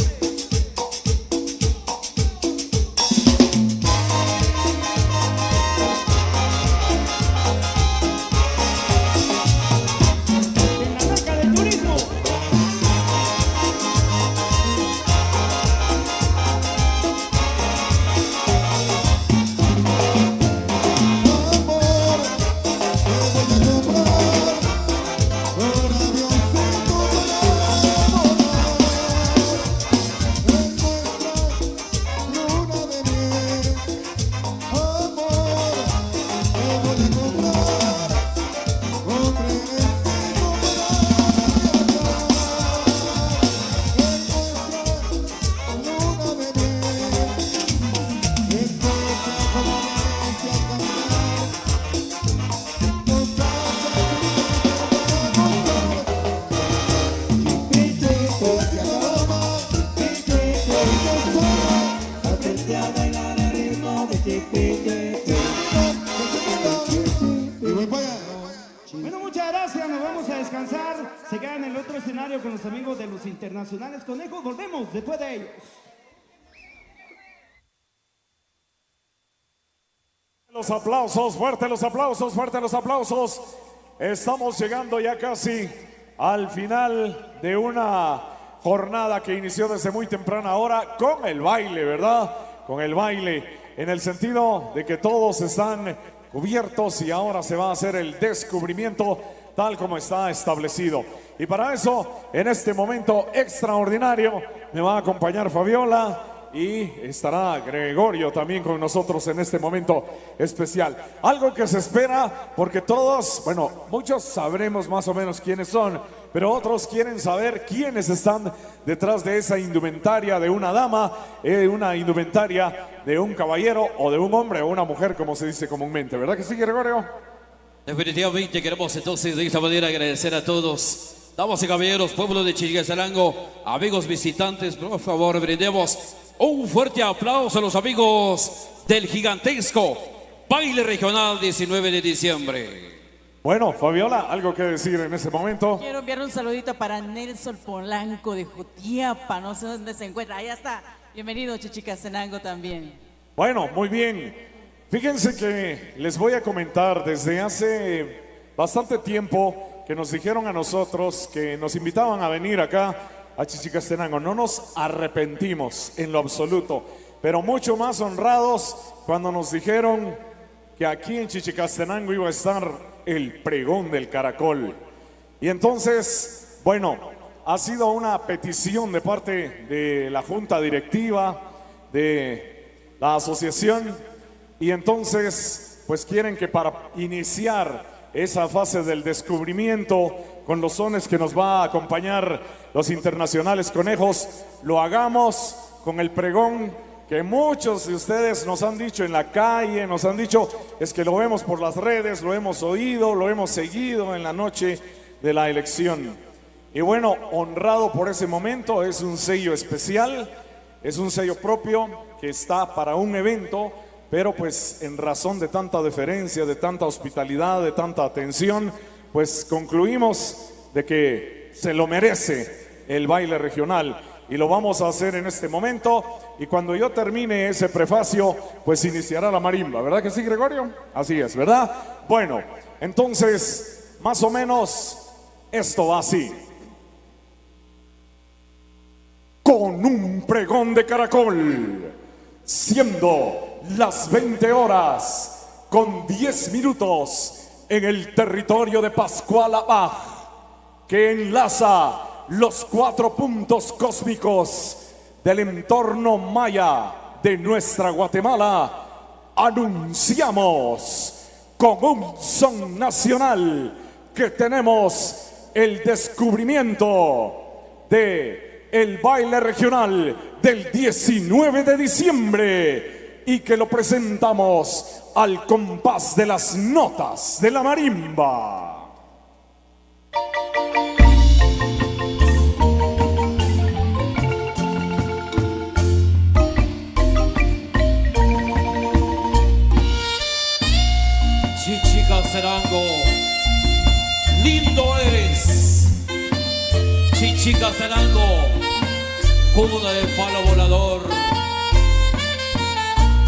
En la marca del turismo. Bueno, muchas gracias, nos vamos a descansar. Se quedan en el otro escenario con los amigos de los internacionales conejos. Volvemos después de ellos. Los aplausos, fuerte los aplausos, fuerte los aplausos. Estamos llegando ya casi al final de una jornada que inició desde muy temprana hora con el baile, ¿verdad? Con el baile, en el sentido de que todos están cubiertos y ahora se va a hacer el descubrimiento tal como está establecido. Y para eso, en este momento extraordinario, me va a acompañar Fabiola y estará Gregorio también con nosotros en este momento especial. Algo que se espera, porque todos, bueno, muchos sabremos más o menos quiénes son, pero otros quieren saber quiénes están detrás de esa indumentaria de una dama, una indumentaria de un caballero o de un hombre o una mujer, como se dice comúnmente. ¿Verdad que sí, Gregorio? Definitivamente queremos entonces de esta manera agradecer a todos, damas y caballeros, pueblo de Chichicastenango, amigos visitantes, por favor brindemos un fuerte aplauso a los amigos del gigantesco baile regional 19 de diciembre. Bueno, Fabiola, ¿algo que decir en ese momento? Quiero enviar un saludito para Nelson Polanco de Jutiapa, no sé dónde se encuentra, ahí está. Bienvenido, Chichicastenango también. Bueno, muy bien. Fíjense que les voy a comentar desde hace bastante tiempo que nos dijeron a nosotros que nos invitaban a venir acá a Chichicastenango. No nos arrepentimos en lo absoluto. pero mucho más honrados cuando nos dijeron que aquí en Chichicastenango iba a estar el pregón del caracol. Y entonces, bueno, ha sido una petición de parte de la junta directiva de la asociación, y entonces pues quieren que para iniciar esa fase del descubrimiento con los sones que nos va a acompañar los internacionales conejos, lo hagamos con el pregón que muchos de ustedes nos han dicho en la calle, nos han dicho, es que lo vemos por las redes, lo hemos oído, lo hemos seguido en la noche de la elección. Y bueno, honrado por ese momento, es un sello especial, es un sello propio que está para un evento, pero pues en razón de tanta deferencia, de tanta hospitalidad, de tanta atención, pues concluimos de que se lo merece el baile regional. Y lo vamos a hacer en este momento, y cuando yo termine ese prefacio, pues iniciará la marimba, ¿verdad que sí, Gregorio? Así es, ¿verdad? Bueno, entonces, más o menos, esto va así. Con un pregón de caracol, siendo las 20 horas con 10 minutos en el territorio de Pascual Abaj, que enlaza los 4 puntos cósmicos del entorno maya de nuestra Guatemala, anunciamos con un son nacional que tenemos el descubrimiento de el baile regional del 19 de diciembre y que lo presentamos al compás de las notas de la marimba. Chichicastenango, lindo eres. Chichicastenango, cuna del palo volador.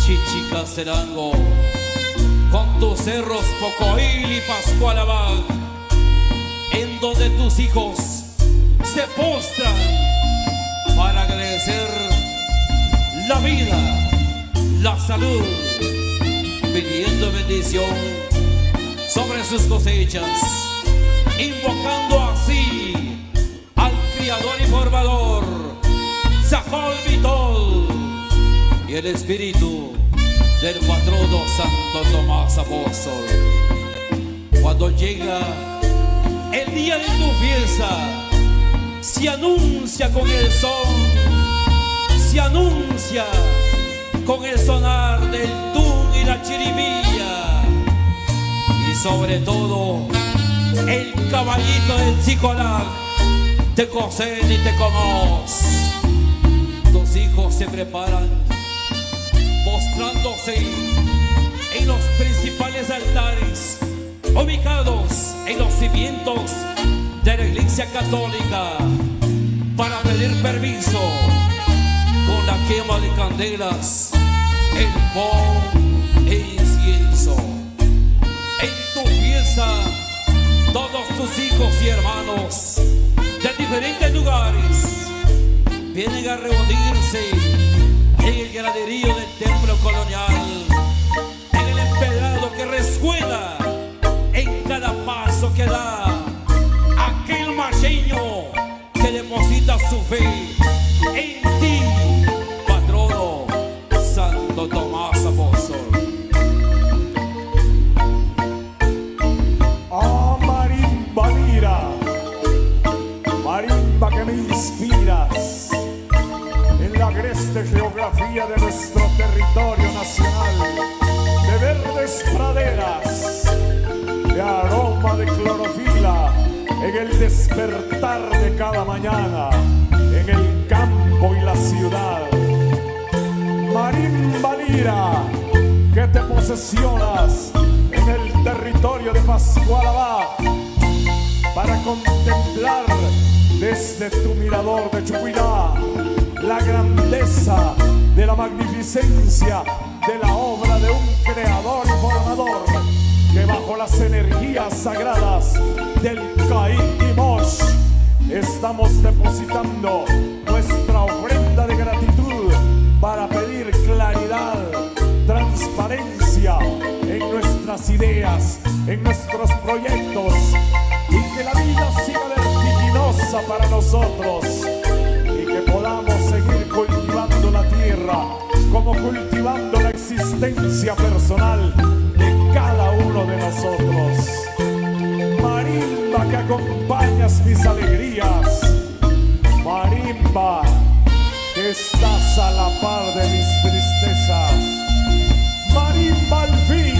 Chichicastenango, con tus cerros Pocoil y Pascual Abaj, en donde tus hijos se postran para agradecer la vida, la salud, pidiendo bendición sobre sus cosechas, invocando así al Criador y Formador, Sajol Vitol, y el espíritu del patrono Santo Tomás Apóstol. Cuando llega el día de tu fiesta, se anuncia con el son, se anuncia con el sonar del tun y la chirimía, y sobre todo el caballito del Chicolán, te cocen y te comos. Tus hijos se preparan postrándose en los principales altares ubicados en los cimientos de la Iglesia Católica para pedir permiso con la quema de candelas, el pon e incienso. En tu fiesta, todos tus hijos y hermanos de diferentes lugares vienen a reunirse en el graderío del templo colonial, en el empedrado que resuena en cada paso que da aquel macheño que deposita su fe en ti, patrono Santo Tomás Apóstol. Ah, marimba lira, marimba que me inspiras en la agreste geografía de nuestro territorio nacional, de verdes praderas, de aroma de clorofila, en el despertar de cada mañana, en el campo y la ciudad. Marimba lira, que te posesionas en el territorio de Pascual Abaj, para contemplar desde tu mirador de Chucuilá la grandeza de la magnificencia de la obra de un creador y formador, que bajo las energías sagradas del Caín y Mosh estamos depositando nuestra ofrenda de gratitud para pedir nuestras ideas, en nuestros proyectos, y que la vida siga vertiginosa para nosotros y que podamos seguir cultivando la tierra como cultivando la existencia personal de cada uno de nosotros. Marimba, que acompañas mis alegrías, marimba, que estás a la par de mis tristezas, marimba al fin,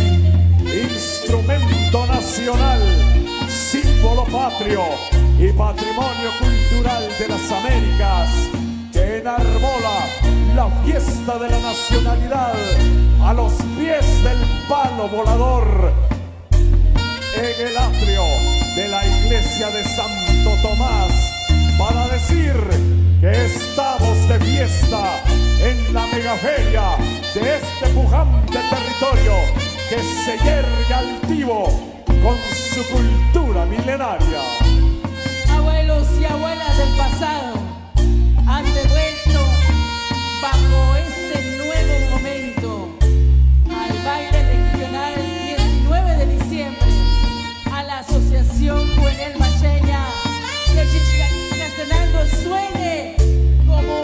instrumento nacional, símbolo patrio y patrimonio cultural de las Américas, que enarbola la fiesta de la nacionalidad a los pies del palo volador en el atrio de la iglesia de Santo Tomás, para decir que estamos de fiesta en la megaferia de este pujante territorio que se yergue altivo con su cultura milenaria. Abuelos y abuelas del pasado han devuelto bajo este nuevo momento al baile regional 19 de diciembre a la Asociación Juvenil Macheña, que Chichicastenango suene como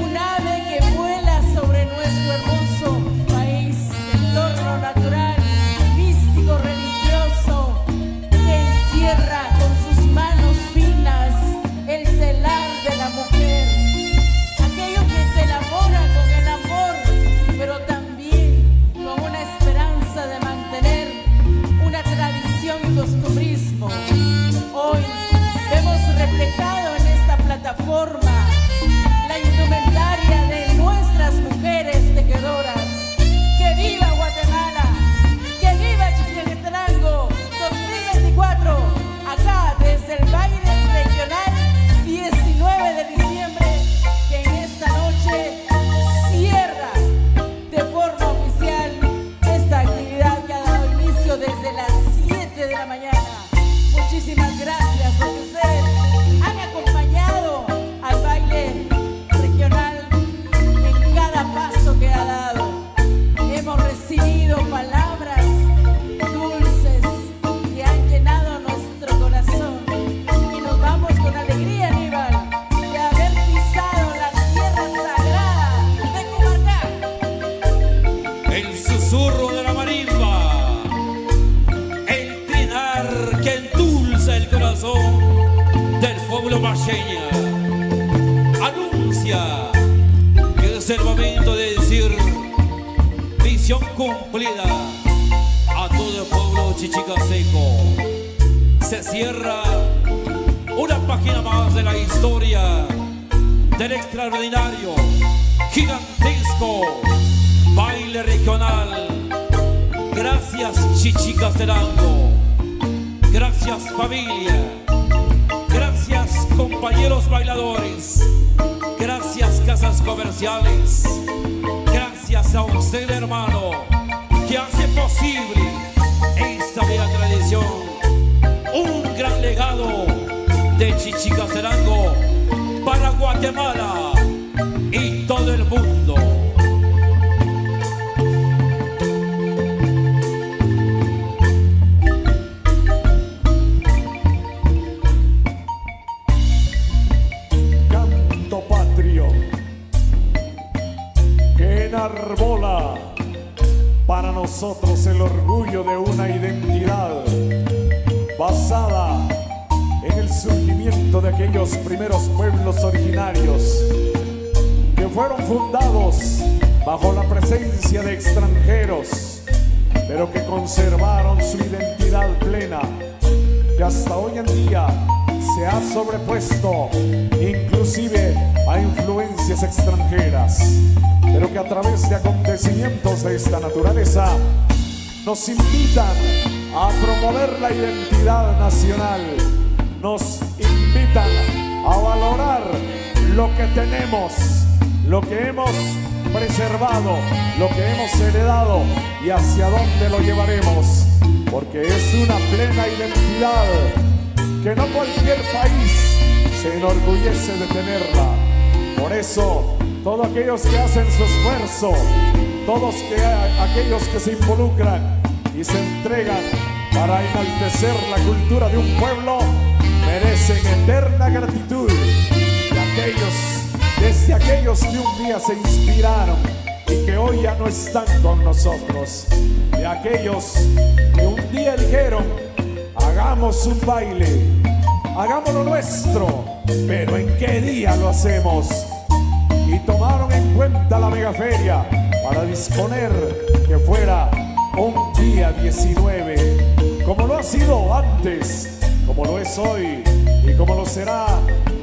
un ave que vuela sobre nuestro hermoso país, entorno natural, místico, religioso, que encierra con sus manos finas el telar de la mujer, aquello que se elabora con el amor, pero también con una esperanza de mantener una tradición y costumbrismo. Hoy vemos reflejado en esta plataforma la indumentaria de nuestras mujeres tejedoras. ¡Que viva Guatemala! ¡Que viva Chichicastenango 2024! Acá desde el baile regional 19 de diciembre, que en esta noche cierra de forma oficial esta actividad que ha dado inicio desde las 7 de la mañana. Muchísimas gracias porque ustedes han acompañado al baile regional en cada paso que ha dado. Hemos recibido palabras dulces que han llenado nuestro corazón y nos vamos con alegría, Aníbal, de haber pisado la tierra sagrada de Cumarcá. El susurro de la marimba, el trinar que endulza el corazón del pueblo macheña, anuncia que es el momento de decir misión cumplida a todo el pueblo chichicasteco. Se cierra una página más de la historia del extraordinario, gigantesco baile regional. Gracias Chichicastenango, gracias familia, gracias compañeros bailadores, gracias casas comerciales, gracias a usted hermano que hace posible esta bella tradición, un gran legado de Chichicastenango para Guatemala y todo el mundo. Canto patrio que enarbola para nosotros el orgullo de una identidad basada en el surgimiento de aquellos primeros pueblos originarios que fueron fundados bajo la presencia de extranjeros, pero que conservaron su identidad plena, que hasta hoy en día se ha sobrepuesto inclusive a influencias extranjeras, pero que a través de acontecimientos de esta naturaleza nos invitan a promover la identidad nacional, nos invitan a valorar lo que tenemos, lo que hemos preservado, lo que hemos heredado y hacia dónde lo llevaremos, porque es una plena identidad que no cualquier país se enorgullece de tenerla. Por eso, todos aquellos que hacen su esfuerzo, todos aquellos que se involucran y se entregan para enaltecer la cultura de un pueblo merecen eterna gratitud desde aquellos que un día se inspiraron y que hoy ya no están con nosotros, de aquellos que un día dijeron hagamos un baile, hagámoslo nuestro, pero ¿en qué día lo hacemos? Y tomaron en cuenta la megaferia para disponer que fuera un día 19, como lo ha sido antes, como lo es hoy y como lo será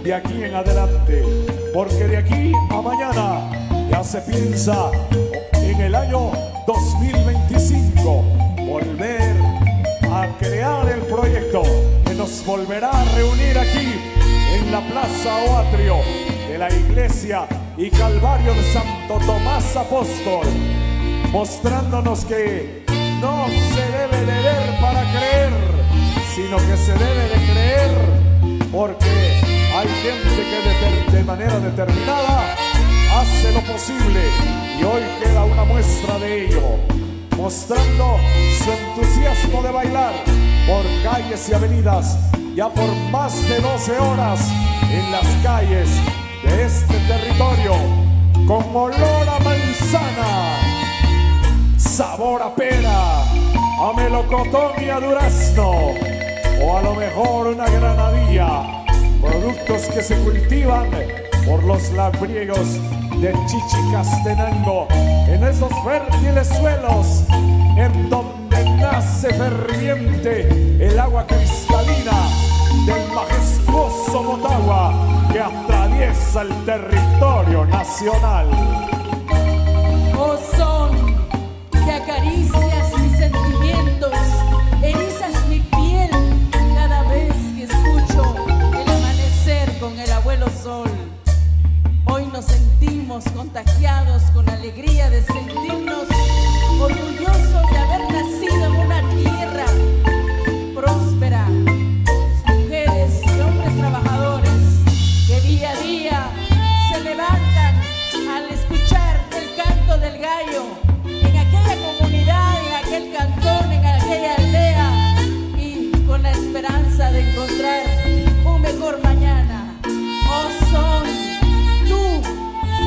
de aquí en adelante, porque de aquí a mañana ya se piensa en el año 2025 volver a crear el proyecto que nos volverá a reunir aquí en la Plaza o Atrio de la Iglesia y Calvario de Santo Tomás Apóstol, mostrándonos que no se debe de ver para creer, sino que se debe de creer porque hay gente que de manera determinada hace lo posible y hoy queda una muestra de ello, mostrando su entusiasmo de bailar por calles y avenidas, ya por más de 12 horas en las calles de este territorio, con olor a manzana, sabor a pera, a melocotón y a durazno, o a lo mejor una granadilla, productos que se cultivan por los labriegos de Chichicastenango, en esos fértiles suelos en donde nace ferviente el agua cristalina del majestuoso Motagua que atraviesa el territorio nacional. Oh son que acaricias mis sentimientos, erizas mi piel cada vez que escucho el amanecer con el abuelo sol. Hoy nos sentimos contagiados con alegría de sentirnos orgullosos de haber nacido en una tierra próspera, mujeres y hombres trabajadores que día a día se levantan al escuchar el canto del gallo en aquella comunidad, en aquel cantón, en aquella aldea, y con la esperanza de encontrar un mejor mañana. Oh son, tú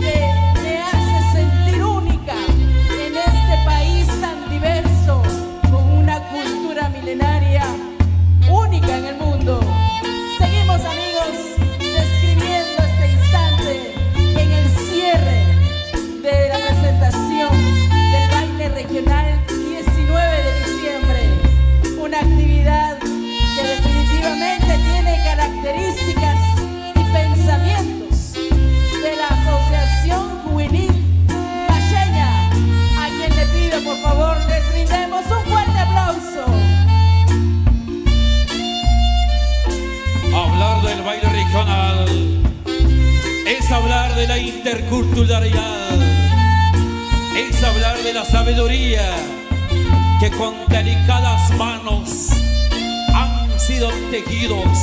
que me haces sentir única en este país tan diverso, con una cultura milenaria única en el mundo. Seguimos, amigos, describiendo este instante en el cierre de la presentación del baile regional 19 de diciembre, una actividad que definitivamente tiene características y pensamientos de la Asociación Juvenil Pacheña, a quien le pido por favor les brindemos un fuerte aplauso. Hablar del baile regional es hablar de la interculturalidad, es hablar de la sabiduría que con delicadas manos han sido tejidos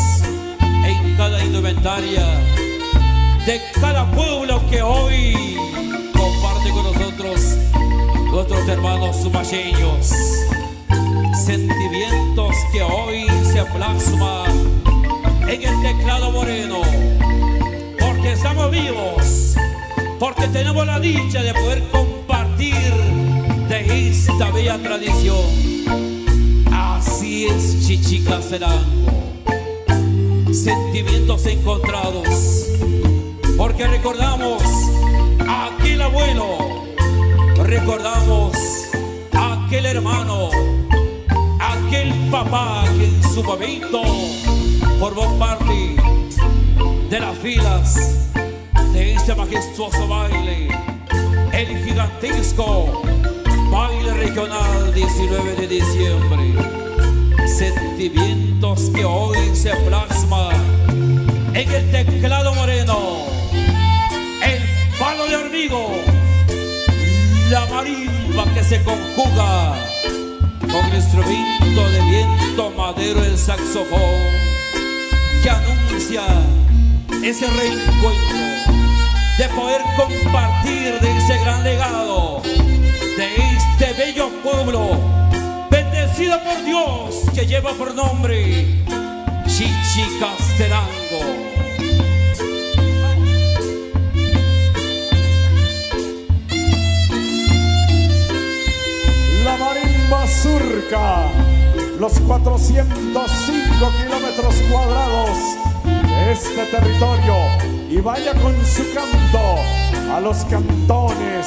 en cada indumentaria de cada pueblo que hoy comparte con nosotros nuestros hermanos sumacheños. Sentimientos que hoy se plasman en el teclado moreno, porque estamos vivos, porque tenemos la dicha de poder compartir de esta bella tradición. Así es Chichicastenango, sentimientos encontrados, porque recordamos a aquel abuelo, recordamos a aquel hermano, aquel papá que en su momento formó parte de las filas de ese majestuoso baile, el gigantesco baile regional 19 de diciembre. Sentimientos que hoy se plasman en el teclado moreno, el palo de hormigo, la marimba que se conjuga con el instrumento de viento madero, el saxofón, que anuncia ese reencuentro de poder compartir de ese gran legado, de este bello pueblo que lleva por nombre Chichicastenango. La marimba surca los 405 kilómetros cuadrados de este territorio y vaya con su canto a los cantones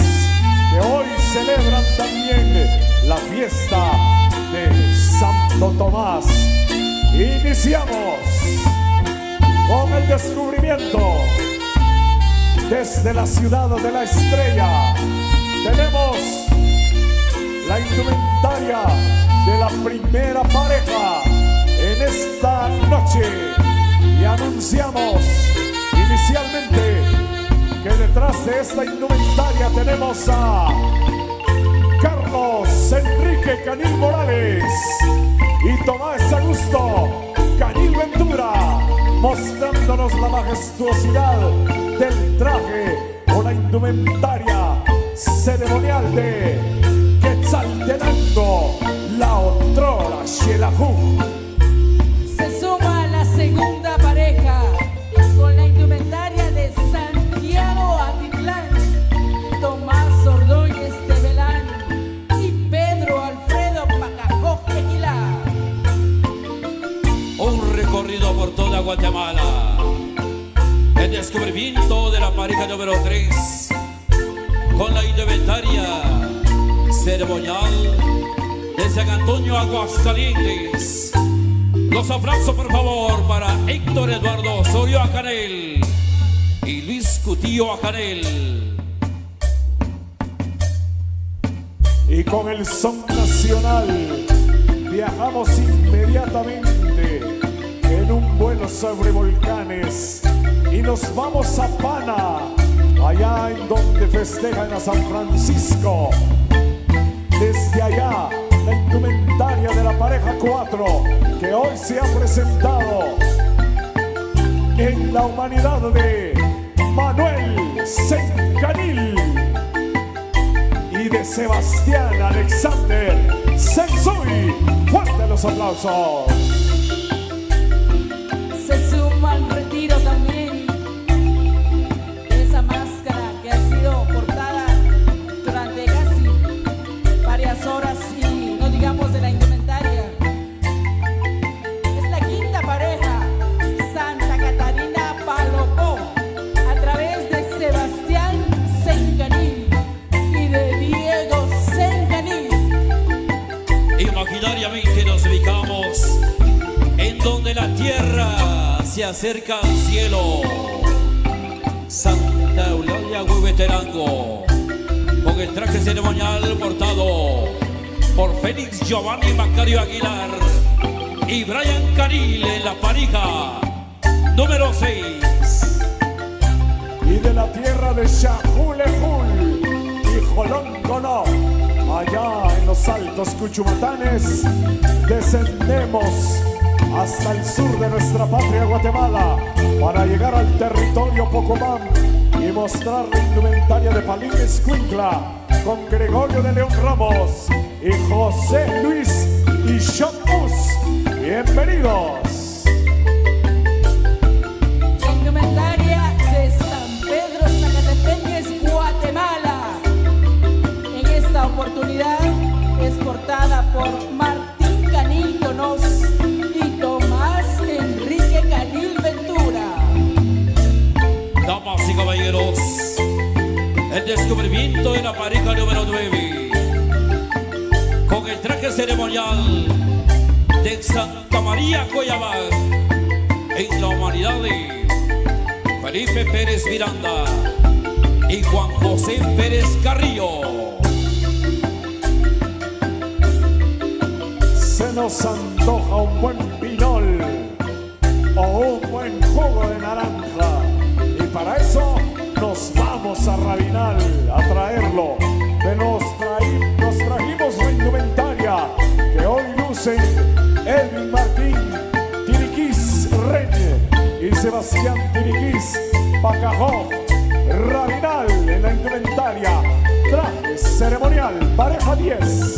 que hoy celebran también la fiesta de Santo Tomás. Iniciamos con el descubrimiento desde la ciudad de la estrella. Tenemos la indumentaria de la primera pareja en esta noche y anunciamos inicialmente que detrás de esta indumentaria tenemos a Carlos Enrique Canil Morales y Tomás Augusto Canil Ventura, mostrándonos la majestuosidad del traje o la indumentaria ceremonial de Quetzaltenango, la otrora Xelajú. Se suma la segunda pareja con la indumentaria de Santiago Atitlán, Tomás Ordóñez de Belán y Pedro Alfredo Pacajó Tequila. Un recorrido por toda Guatemala. El descubrimiento de la pareja número 3 con la indumentaria ceremonial de San Antonio, Aguascalientes. Los aplausos por favor para Héctor Eduardo Osorio Acanel y Luis Cutillo Acanel. Y con el son nacional viajamos inmediatamente en un vuelo sobre volcanes y nos vamos a Pana, allá en donde festejan a San Francisco. Desde allá, la indumentaria de la pareja 4 que hoy se ha presentado en la humanidad de Manuel Sencanil y de Sebastián Alexander Sensuy. ¡Fuerte los aplausos! Se suma al retiro también de esa máscara que ha sido portada durante casi varias horas y no digamos de la indumentaria. Es la quinta pareja, Santa Catarina Palopó, a través de Sebastián Sencanil y de Diego Sencanil. Imaginariamente nos ubicamos en donde la tierra se acerca al cielo. Santa Eulalia Huehuetenango, con el traje ceremonial portado por Félix Giovanni Macario Aguilar y Brian Canil en la pareja número 6. Y de la tierra de Xajulejul y Joloncono, allá en los altos Cuchumatanes, descendemos hasta el sur de nuestra patria Guatemala para llegar al territorio Pocomán y mostrar la indumentaria de Palín Escuintla con Gregorio de León Ramos y José Luis y Shomus. Bienvenidos. La indumentaria de San Pedro Zacatepeques, Guatemala. En esta oportunidad es portada por Martín Canil Conós y Tomás Enrique Canil Ventura. Damas y caballeros, el descubrimiento de la pareja número 9 con el traje ceremonial de Santa María Coyabá en la humanidad de Felipe Pérez Miranda y Juan José Pérez Carrillo. Se nos antoja un buen pinol o un buen jugo de naranja y para eso nos vamos a Rabinal a traerlo. Nos trajimos la indumentaria que hoy lucen Edwin Martín Tiriquís Reñe y Sebastián Tiriquís Pacajó. Rabinal en la indumentaria, traje ceremonial, pareja 10.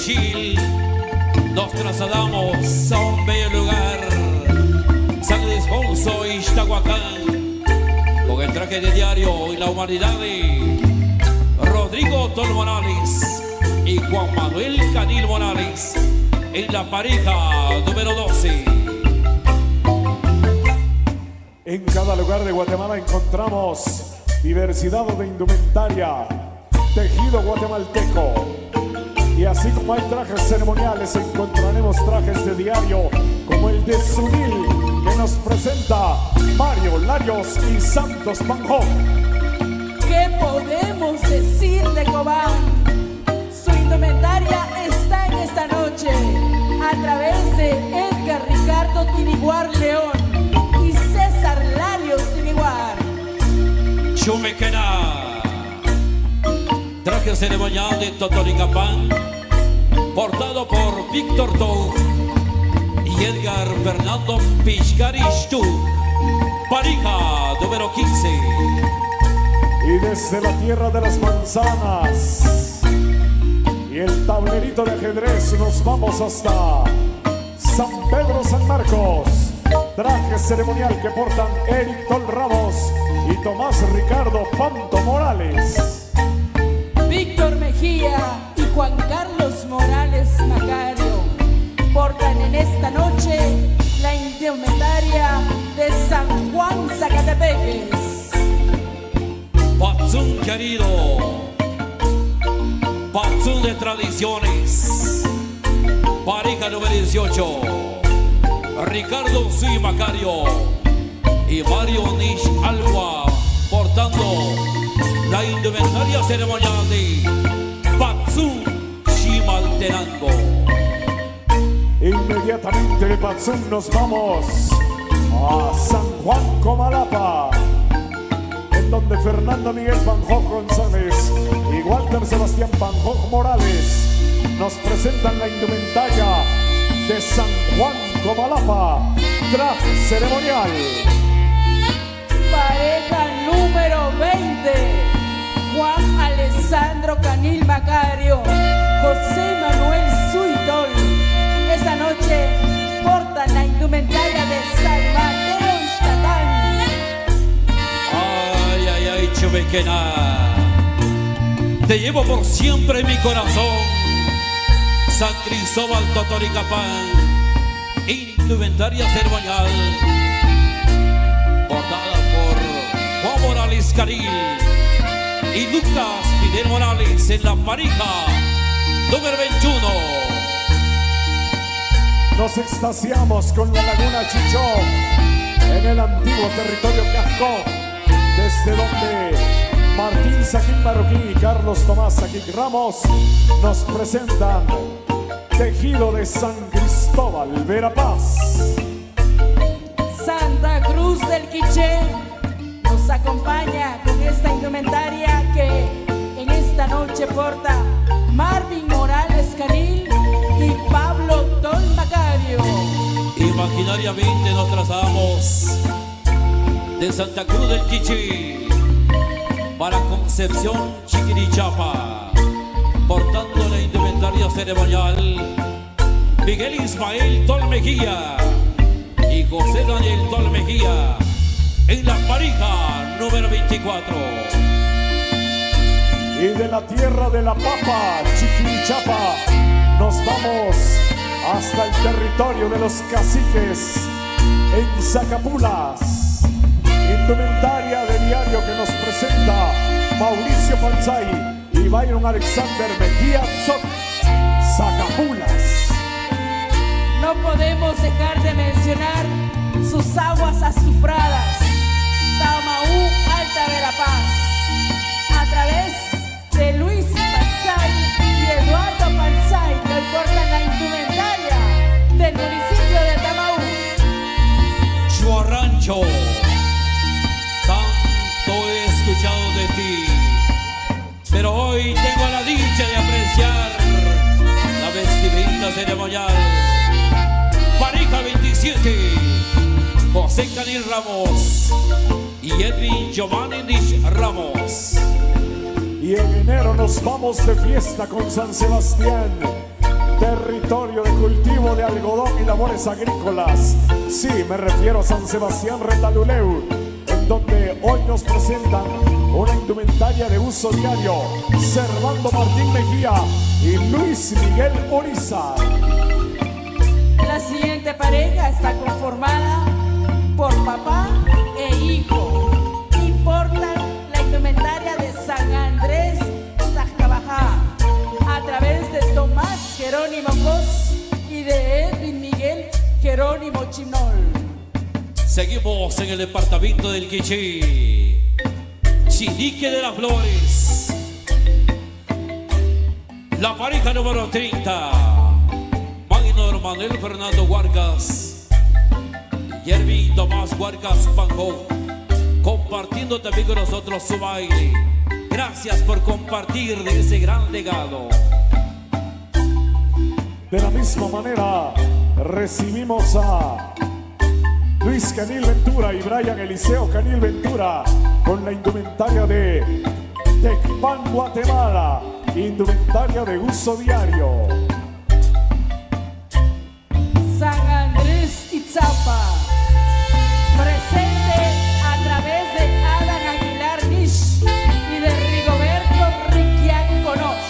Chil, nos trasladamos a un bello lugar, San Ildefonso, Ixtahuacán, con el traje de diario y la humanidad de Rodrigo Tol Morales y Juan Manuel Canil Morales en la pareja número 12. En cada lugar de Guatemala encontramos diversidad de indumentaria, tejido guatemalteco. Y así como hay trajes ceremoniales, encontraremos trajes de diario como el de Sunil, que nos presenta Mario Larios y Santos Panjo. ¿Qué podemos decir de Cobán? Su indumentaria está en esta noche a través de Edgar Ricardo Tiniguar León y César Larios Tiniguar. Chumequena, traje ceremonial de Totonicapán, portado por Víctor Tou y Edgar Fernando Pichcaristú, pareja número 15. Y desde la tierra de las manzanas y el tablerito de ajedrez nos vamos hasta San Pedro San Marcos. Traje ceremonial que portan Eric Tol Ramos y Tomás Ricardo Panto Morales. Víctor Mejía y Juan Carlos Morales Macario portan en esta noche la indumentaria de San Juan Zacatepeques. Patzún querido, Patzún de tradiciones, pareja número 18, Ricardo Sui Macario y Mario Nish Alba, portando la indumentaria ceremonial de Patzún Chimaltenango. Inmediatamente de Patzún nos vamos a San Juan Comalapa, en donde Fernando Miguel Panjoj González y Walter Sebastián Panjoj Morales nos presentan la indumentaria de San Juan Comalapa, traje ceremonial. Pareja número 20, Juan Alessandro Canil Macario, José Manuel Suitol. Esta noche portan la indumentaria de San Mateo Ixtatán. Ay, ay, ay, Chumequena, te llevo por siempre en mi corazón. San Cristóbal Totonicapán, indumentaria ceremonial, portada por Juan Morales Caril y Lucas Fidel Morales en la pareja número 21. Nos extasiamos con la Laguna Chichó en el antiguo territorio Casco, desde donde Martín Saquín Marroquín y Carlos Tomás Saquín Ramos nos presentan tejido de San Cristóbal Verapaz. Santa Cruz del Quiché nos acompaña con esta indumentaria que en esta noche porta Marvin Morales Canil y Pablo Tol Macario. Imaginariamente nos trazamos de Santa Cruz del Quiché para Concepción Chiquirichapa, portando la indumentaria ceremonial Miguel Ismael Tol Mejía y José Daniel Tol Mejía en la pareja número 24. Y de la tierra de la papa, Chiquirichapa, nos vamos hasta el territorio de los caciques en Zacapulas. Indumentaria de diario que nos presenta Mauricio Panzay y Byron Alexander Mejía Tzot, Zacapulas. No podemos dejar de mencionar sus aguas azufradas, Tamaú, Alta Verapaz, a través de Luis Panzay y Eduardo Panzay, que hoy portan la indumentaria del municipio de Tamaú. Chuarrancho, tanto he escuchado de ti, pero hoy tengo la dicha de apreciar la vestimenta ceremonial. Pareja 27, José Canil Ramos y Edwin Giovanni Nish Ramos. Y en enero nos vamos de fiesta con San Sebastián territorio de cultivo de algodón y labores agrícolas. Sí, me refiero a San Sebastián Retaluleu, en donde hoy nos presentan una indumentaria de uso diario, Servando Martín Mejía y Luis Miguel Urizar. La siguiente pareja está conformada por papá e hijo y portan la indumentaria de San Andrés Sajtabajá a través de Tomás Jerónimo Cos y de Edwin Miguel Jerónimo Chinol. Seguimos en el departamento del Quiché, Chinique de las Flores. La pareja número 30, Magnor Manuel Fernando Vargas, Yervin Tomás Vargas Pango, compartiendo también con nosotros su baile. Gracias por compartir de ese gran legado. De la misma manera, recibimos a Luis Canil Ventura y Brian Eliseo Canil Ventura con la indumentaria de Tecpan, Guatemala, indumentaria de uso diario. San Andrés Itzapa, presente a través de Adán Aguilar Nish y de Rigoberto Riquián Conos.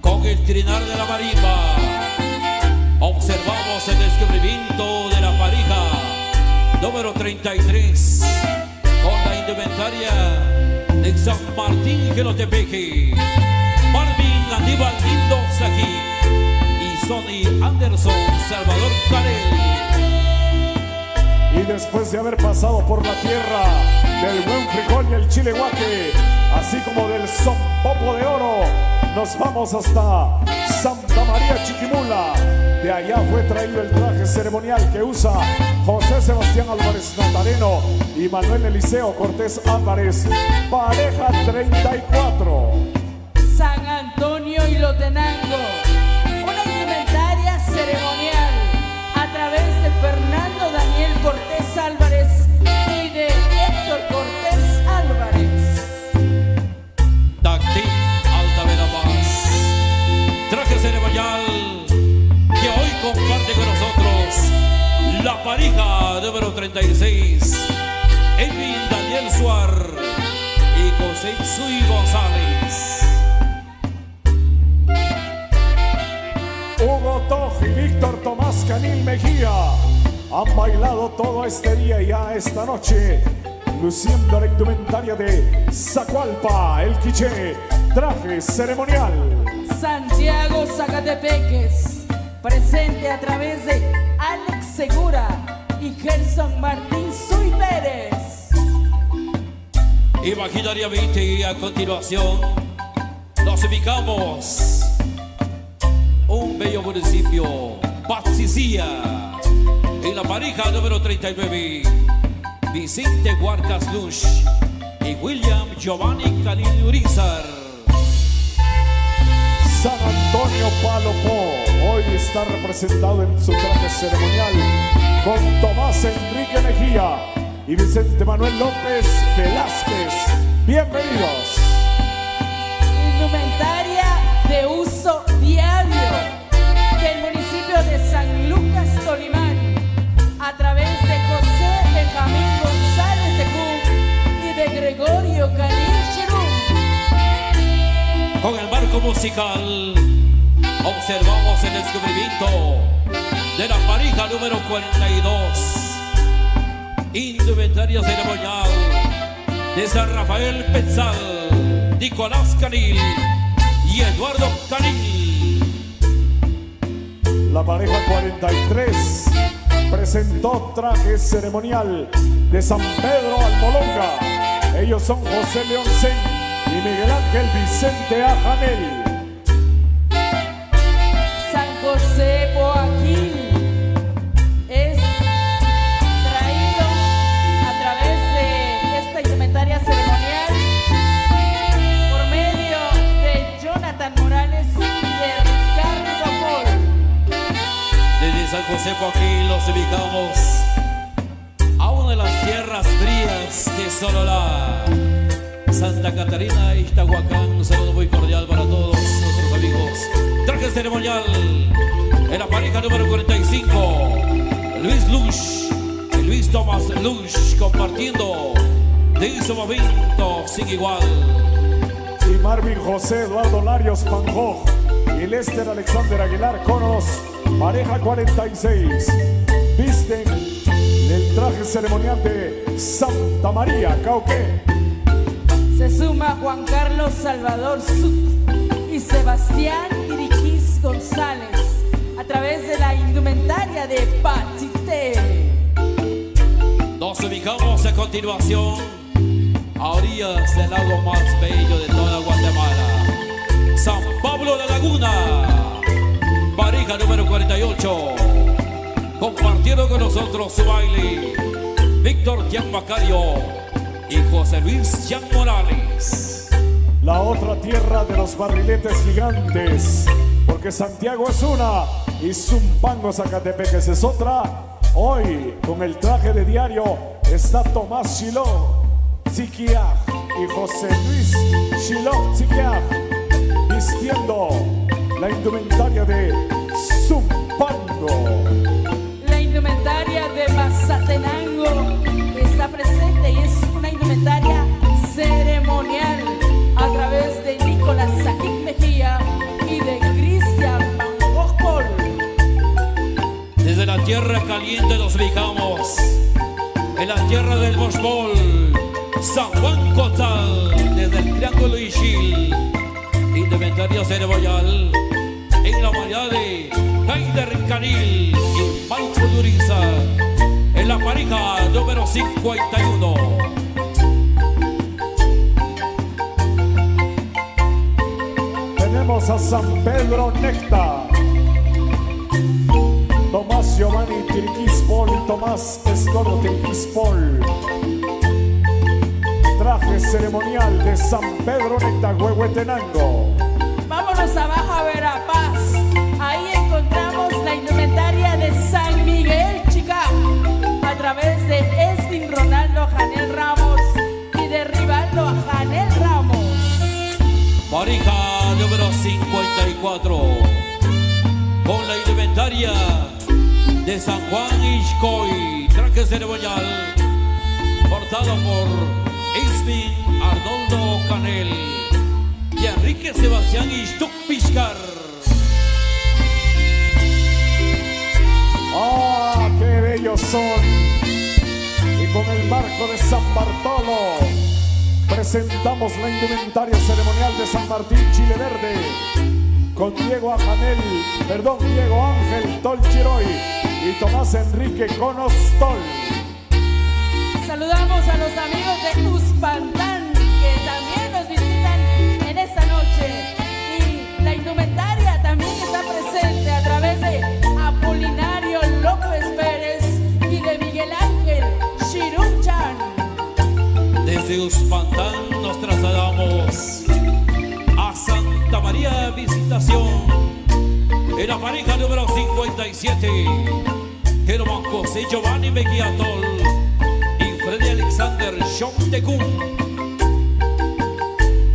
Con el trinar de la marimba, observamos el descubrimiento de la pareja número 33 con la indumentaria de San Martín Gelotepeque, Marvin Aníbal Lindox aquí y Sonny Anderson Salvador Carel. Y después de haber pasado por la tierra del buen frijol y el chile guaque, así como del Zompopo de Oro, nos vamos hasta Santa María Chiquimula. De allá fue traído el traje ceremonial que usa José Sebastián Álvarez Natareno y Manuel Eliseo Cortés Álvarez, pareja 34. San Antonio y Lotenango, una indumentaria ceremonial a través de Fernando Daniel Cortés Álvarez y de Héctor Cortés Álvarez. Tactil Alta Verapaz, traje ceremonial que hoy comparte con nosotros la pareja número 36, Edwin Daniel Suar y José Sui González. Hugo Toj y Víctor Tomás Canil Mejía han bailado todo este día y ya esta noche, luciendo la indumentaria de Zacualpa, el Quiché, traje ceremonial. Santiago Zacatepeques, presente a través de Alex Segura y Gerson Martín Suy Pérez. Imaginariamente, a continuación, nos ubicamos un bello municipio, Patsicía, en la pareja número 39, Vicente Huarcas Lush y William Giovanni Canil Urizar. San Antonio Palopó hoy está representado en su traje ceremonial con Tomás Enrique Mejía y Vicente Manuel López Velázquez. Bienvenidos. Indumentaria de uso diario del municipio de San Lucas, Tolimán, a través de José Benjamín González de Cuc y de Gregorio Canil Chirún. Con el marco musical, observamos el descubrimiento de la pareja número 42, indumentaria ceremonial de San Rafael Petzal, Nicolás Canil y Eduardo Canil. La pareja 43 presentó traje ceremonial de San Pedro Almolonga. Ellos son José León Sen y Miguel Ángel Vicente Ajanel. San José Boaquín es traído a través de esta indumentaria ceremonial por medio de Jonathan Morales y de Ricardo Paul. Desde San José Boaquín los ubicamos a una de las tierras frías de Sololá, Santa Catarina, Ixtahuacán. Un saludo muy cordial para todos nuestros amigos Traje ceremonial en la pareja número 45, Luis Lush y Luis Tomás Lush compartiendo de su momento sin igual. Y Marvin José Eduardo Larios Panjoj y Lester Alexander Aguilar Conos, pareja 46, visten el traje ceremonial de Santa María, Cauqué. Se suma Juan Carlos Salvador Sut y Sebastián Iriquís González a través de la indumentaria de Patite. Nos ubicamos a continuación a orillas del lago más bello de toda Guatemala, San Pablo de la Laguna, pareja número 48, compartiendo con nosotros su baile Víctor Jan Macario y José Luis Jan Morales. La otra tierra de los barriletes gigantes, porque Santiago es una y Zumpango Zacatepec es otra. Hoy con el traje de diario está Tomás Chiló Ziquiaj y José Luis Chiló Ziquiaj vistiendo la indumentaria de Zumpango. La indumentaria de Mazatenango está presente y es una indumentaria ceremonial a través de Nicolás Saquín Mejía y de Cristian Manjojpol. Desde la tierra caliente nos ubicamos en la tierra del Bosbol, San Juan Cotal, desde el Triángulo Ixil, indumentaria ceremonial en la variedad de Haider Canil y Marco Duriza, en la pareja número 51. Tenemos a San Pedro Necta, Tomás Giovanni Tirquispol y Tomás Estorno Tirquispol. Traje ceremonial de San Pedro Necta, Huehuetenango. Vámonos abajo a Verapaz. Ahí encontramos la indumentaria de San Miguel Chica a través de Esvin Ronaldo Janel Ramos y de Rivaldo Janel Ramos. Pareja número 54, con la indumentaria de San Juan Ixcoy, traje ceremonial portado por Esvin Arnoldo Canel y Enrique Sebastián Ixtuc Piscar. ¡Ah, qué bellos son! Y con el marco de San Bartolo presentamos la indumentaria ceremonial de San Martín Chile Verde con Diego Ángel Tolchiroy y Tomás Enrique Conostol. Saludamos a los amigos de Uspantán que también nos visitan en esta noche. Y la indumentaria también está presente a través de Apolinario López Pérez y de Miguel Ángel Chiruchan. Desde Uspantán nos trasladamos a Santa María Visitación en la pareja número 57, Germán José Giovanni Meguiatol y Freddy Alexander Shomtecum.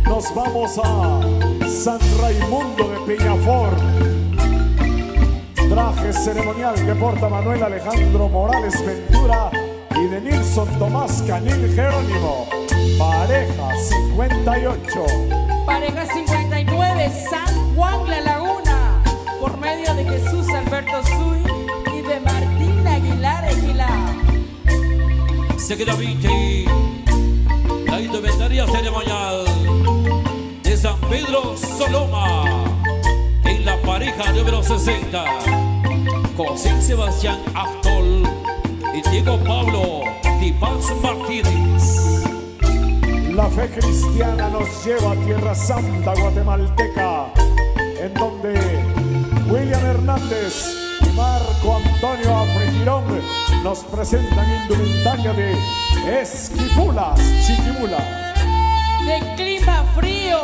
Nos vamos a San Raimundo de Peñafort. Traje ceremonial que porta Manuel Alejandro Morales Ventura y de Nilson Tomás Canil Jerónimo. Pareja 58. Pareja 59, San Juan La Laguna, por medio de Jesús Alberto Suy y de Martín Aguilar Aguilar. Seguidamente, la indumentaria ceremonial de San Pedro Soloma en la pareja número 60, José Sebastián Actol y Diego Pablo Tipaz Martínez. La fe cristiana nos lleva a Tierra Santa guatemalteca, en donde William Hernández y Marco Antonio Afregirón nos presentan indumentaria de Esquipulas, Chiquimula. De clima frío,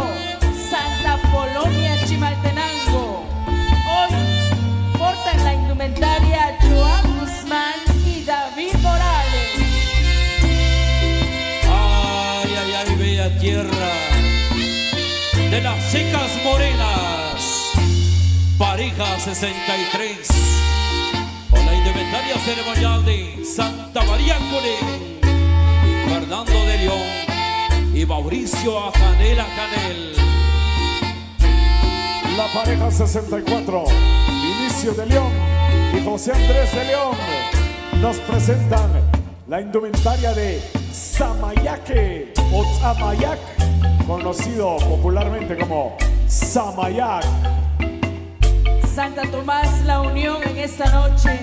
Santa Polonia Chimaltenango. Hoy portan la indumentaria Joan Guzmán y David Morales. Ay, ay, ay, bella tierra de las chicas morenas, Pareja 63, con la indumentaria ceremonial de Santa María Colén, Fernando de León y Mauricio Acanela Canel. La pareja 64, Vinicio de León y José Andrés de León, nos presentan la indumentaria de Samayaque o Samayac, conocido popularmente como Samayac. Santa Tomás, la unión en esta noche.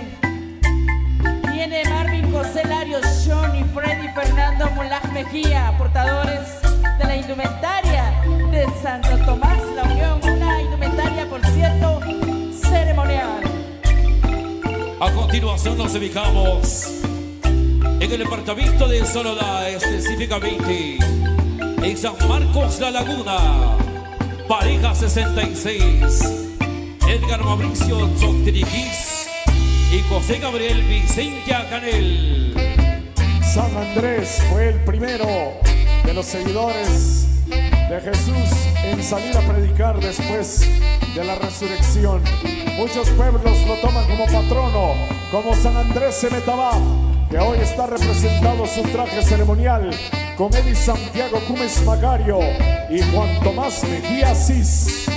Tiene Marvin José Larios, Sean y Freddy Fernando Mulaj Mejía, portadores de la indumentaria de Santo Tomás, la unión. Una indumentaria, por cierto, ceremonial. A continuación nos ubicamos en el departamento de Sonora, específicamente en San Marcos La Laguna. Pareja 66, Edgar Mauricio Zoctiriquis y José Gabriel Vicente Canel. San Andrés fue el primero de los seguidores de Jesús en salir a predicar después de la resurrección. Muchos pueblos lo toman como patrono, como San Andrés Semetabá, que hoy está representado su traje ceremonial con Eddie Santiago Cumes Macario y Juan Tomás Mejía Cis.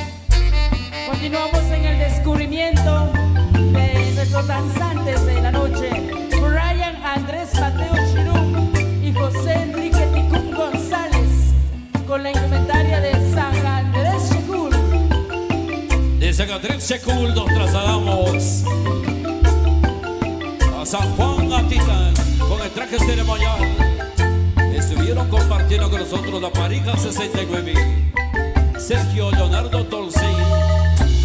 Continuamos en el descubrimiento de nuestros danzantes de la noche. Brian Andrés Mateo Chirú y José Enrique Ticún González, con la indumentaria de San Andrés Checul. De San Andrés Checul nos trasladamos a San Juan Atitán con el traje ceremonial. Estuvieron compartiendo con nosotros la pareja 69, Sergio Leonardo Tolsey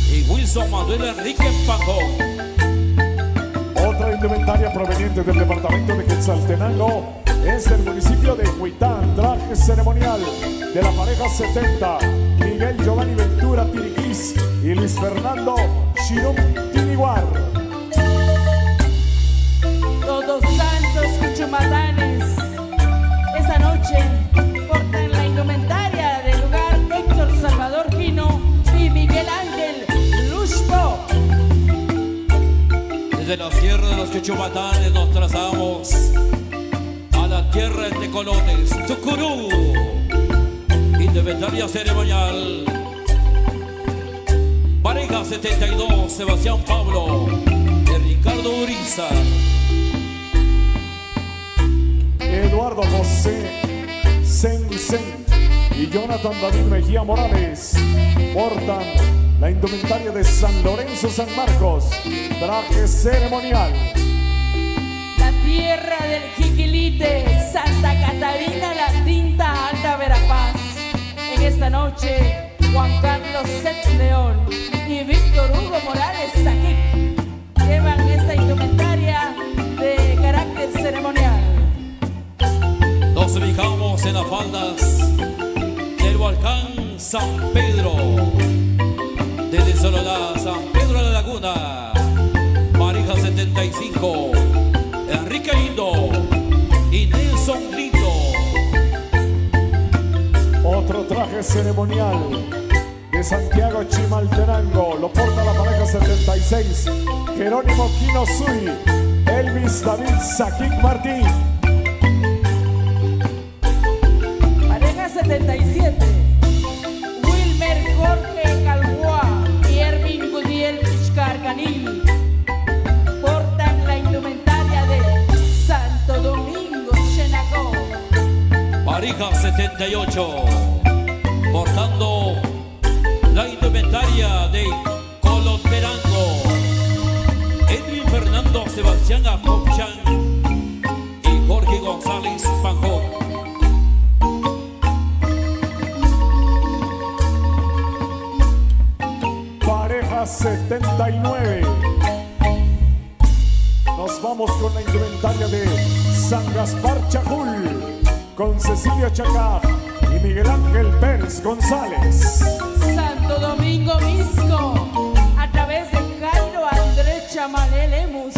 y Wilson Manuel Enrique Pajón. Otra indumentaria proveniente del departamento de Quetzaltenango es del municipio de Huitán, traje ceremonial de la pareja 70, Miguel Giovanni Ventura Tiriquís y Luis Fernando Shirum Tiniguar. Todos santos cuchumatanes, esa noche portan la indumentaria del lugar Héctor Salvador Quino y Miguel Ángel Lushpo. Desde la tierra de los Cuchumatanes nos trazamos a la tierra de Tecolotes, Tucurú. Indumentaria ceremonial. Pareja 72, Sebastián Pablo y Ricardo Uriza. Eduardo José Sen y Jonathan David Mejía Morales portan la indumentaria de San Lorenzo San Marcos, traje ceremonial. La tierra del Jiquilite, Santa Catarina, la Tinta Alta Verapaz. En esta noche, Juan Carlos Set León y Víctor Hugo Morales Saquic llevan esta indumentaria de carácter ceremonial. Nos ubicamos en las faldas del volcán San Pedro. Desde Sonora, San Pedro de la Laguna, pareja 75, Enrique Lindo y Nelson Lindo. Otro traje ceremonial de Santiago Chimaltenango lo porta la pareja 76, Jerónimo Quino Sui, Elvis David Saquic Martín. Pareja 77, Wilmer Jorge Calboa y Ervin Gudiel Pichcarcaní portan la indumentaria de Santo Domingo Chenacó. Pareja 78, portando la indumentaria de Coloterango, Edwin Fernando Sebastián Ajopchan y Jorge González Panjón. Pareja 79. Nos vamos con la indumentaria de San Gaspar Chajul, con Cecilia Chacá y Miguel Ángel Pérez González. Santo Domingo Misco, a través de Cairo Andrés Chamalé Lemus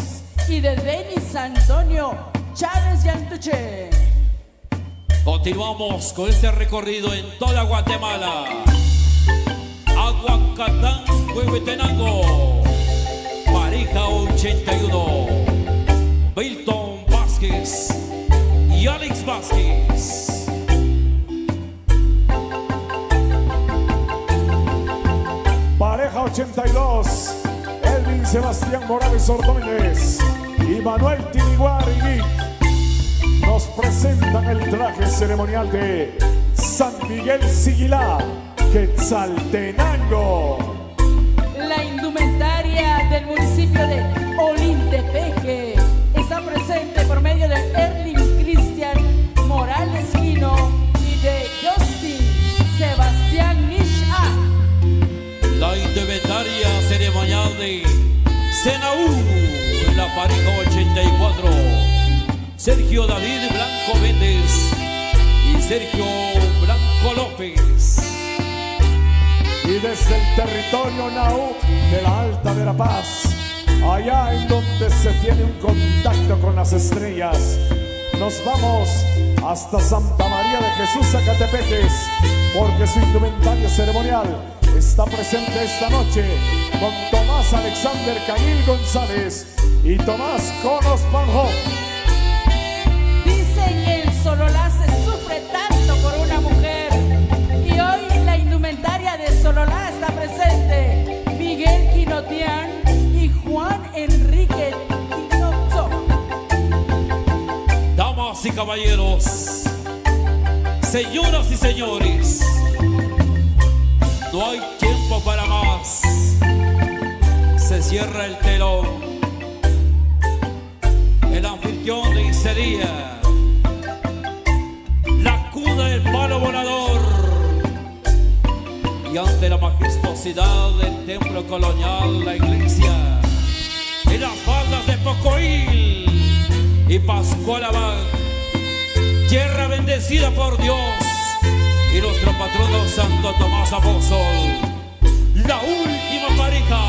y de Denis Antonio Chávez Yantuche. Continuamos con este recorrido en toda Guatemala. Aguacatán, Huehuetenango, pareja 81, Milton Vázquez y Alex Vázquez. Pareja 82, Elvin Sebastián Morales Ordóñez y Manuel Tiniguarigui nos presentan el traje ceremonial de San Miguel Siguilá, Quetzaltenango. La indumentaria del municipio de Olintepeque está presente por medio de Erling Cristian Morales Quino y de Justin Sebastián Nisha. La indumentaria ceremonial de Senaú en la pareja 84, Sergio David Blanco Méndez y Sergio Blanco López. Y desde el territorio Naú de la Alta Verapaz, allá en donde se tiene un contacto con las estrellas, nos vamos hasta Santa María de Jesús, Zacatepeques, porque su indumentario ceremonial está presente esta noche con Tomás Alexander Cañil González y Tomás Conos Panjo. Dicen que en Sololá se sufre tanto por una mujer, y hoy en la indumentaria de Sololá está presente Miguel Quinotián y Juan Enrique Quinotzo. Damas y caballeros, señoras y señores, no hay tiempo para más. Se cierra el telón. El anfitrión de ese día, la cuna del palo volador, y ante la majestuosidad del templo colonial, la iglesia, en las faldas de Pocoil y Pascual Abad, tierra bendecida por Dios y nuestro patrono Santo Tomás Apóstol, la última pareja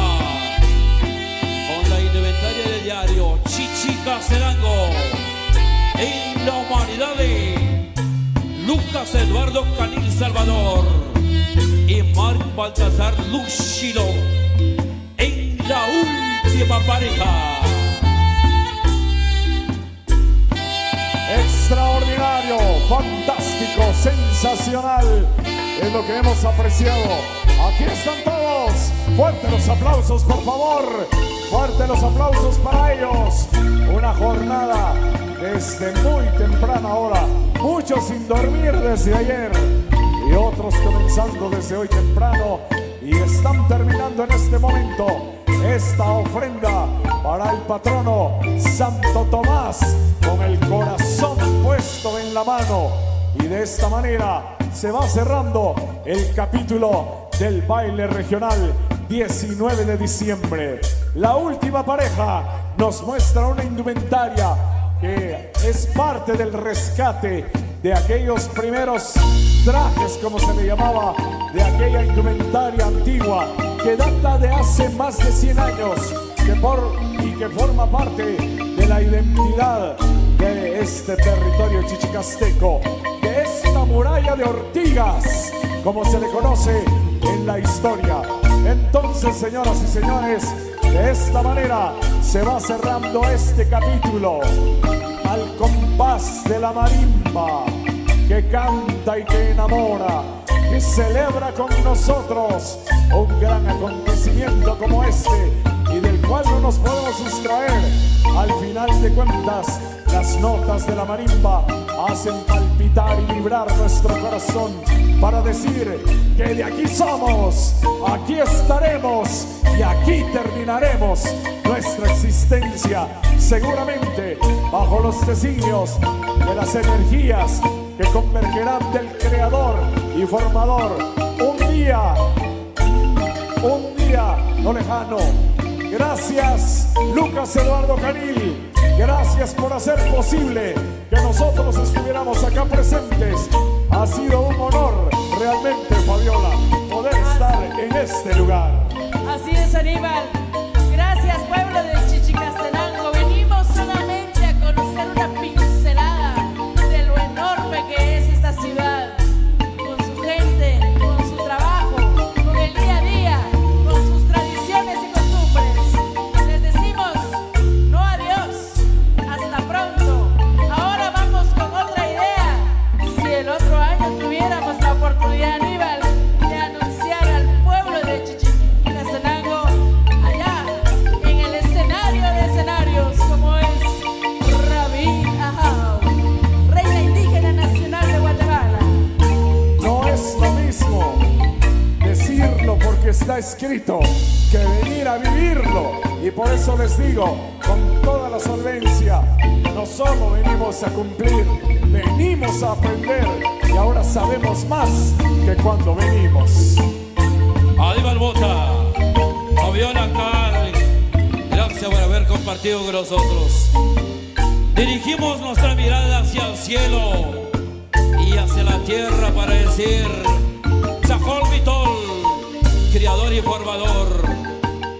con la indumentaria de diario Chichicastenango, en la humanidad de Lucas Eduardo Canil Salvador y Marc Baltasar Luchilo, en la última pareja. Extraordinario, fantástico, sensacional es lo que hemos apreciado. Aquí están todos. Fuertes los aplausos, por favor. Fuertes los aplausos para ellos. Una jornada desde muy temprana hora. Muchos sin dormir desde ayer y otros comenzando desde hoy temprano, y están terminando en este momento esta ofrenda para el patrono Santo Tomás, con el corazón puesto en la mano. Y de esta manera se va cerrando el capítulo del baile regional 19 de diciembre. La última pareja nos muestra una indumentaria que es parte del rescate de aquellos primeros trajes, como se le llamaba, de aquella indumentaria antigua que data de hace más de 100 años, que forma parte de la identidad de este territorio chichicasteco, de esta muralla de ortigas, como se le conoce en la historia. Entonces, señoras y señores, de esta manera se va cerrando este capítulo al compás de la marimba que canta y que enamora, que celebra con nosotros un gran acontecimiento como este, y del cual no nos podemos sustraer. Al final de cuentas, las notas de la marimba hacen palpitar y vibrar nuestro corazón para decir que de aquí somos, aquí estaremos y aquí terminaremos nuestra existencia, seguramente bajo los designios de las energías que convergerán del Creador y Formador un día no lejano. Gracias, Lucas Eduardo Canil. Gracias por hacer posible que nosotros estuviéramos acá presentes. Ha sido un honor realmente, Fabiola, poder estar en este lugar. Así es, Aníbal. Gracias, pueblo de Chichicastenango. Venimos solamente a conocer una pincelada de lo enorme que es esta ciudad, con su gente, con su trabajo, con el día a día, con sus escrito que venir a vivirlo. Y por eso les digo, con toda la solvencia, no solo venimos a cumplir, venimos a aprender. Y ahora sabemos más que cuando venimos. Aníbal Bota, Fabiola Cal, gracias por haber compartido con nosotros. Dirigimos nuestra mirada hacia el cielo y hacia la tierra para decir: Sajol Vitol, Criador y Formador,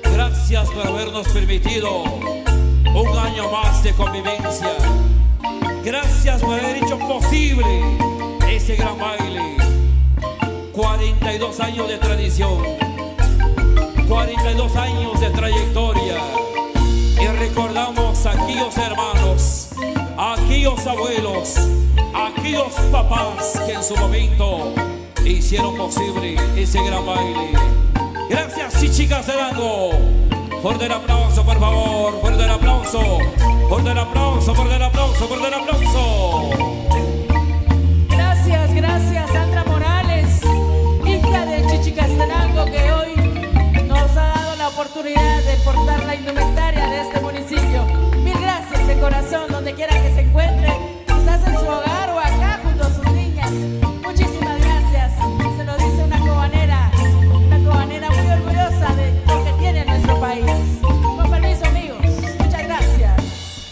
gracias por habernos permitido un año más de convivencia. Gracias por haber hecho posible ese gran baile. 42 años de tradición, 42 años de trayectoria. Y recordamos a aquellos hermanos, a aquellos abuelos, a aquellos papás que en su momento hicieron posible ese gran baile. Gracias, Chichicastenango. Fuerte el aplauso, por favor. Fuerte el aplauso. Fuerte el aplauso, fuerte el aplauso, fuerte el aplauso. Gracias, gracias, Sandra Morales, hija de Chichicastenango, que hoy nos ha dado la oportunidad de portar la indumentaria de este municipio. Mil gracias de corazón, donde quiera que se encuentre, quizás en su hogar o acá junto a sus niñas. Muchísimas gracias. Se lo dice una cobanera muy orgullosa de lo que tiene nuestro país. Con permiso, amigos. Muchas gracias.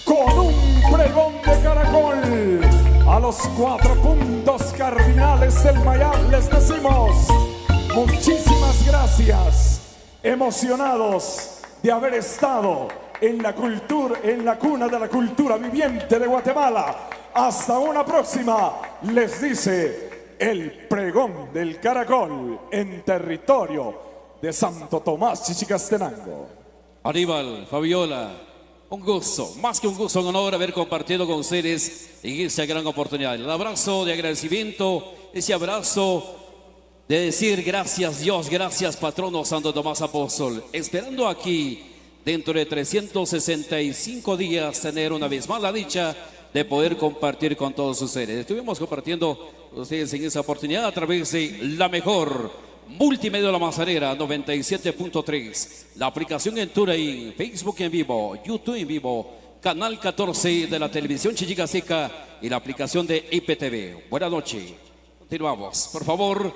Con un pregón de caracol a los 4 puntos cardinales del Mayab les decimos muchísimas gracias, emocionados de haber estado en la cuna de la cultura viviente de Guatemala. Hasta una próxima, les dice el pregón del caracol en territorio de Santo Tomás, Chichicastenango. Aníbal, Fabiola, un gusto, más que un gusto, un honor haber compartido con ustedes en esta gran oportunidad. El abrazo de agradecimiento, ese abrazo de decir gracias Dios, gracias patrono Santo Tomás Apóstol. Esperando aquí, dentro de 365 días, tener una vez más la dicha de poder compartir con todos ustedes. Estuvimos compartiendo ustedes en esa oportunidad a través de la mejor Multimedia La Manzanera 97.3, la aplicación en TuneIn, Facebook en vivo, YouTube en vivo, Canal 14 de la televisión Chichicasteca y la aplicación de IPTV. Buenas noches. Continuamos. Por favor,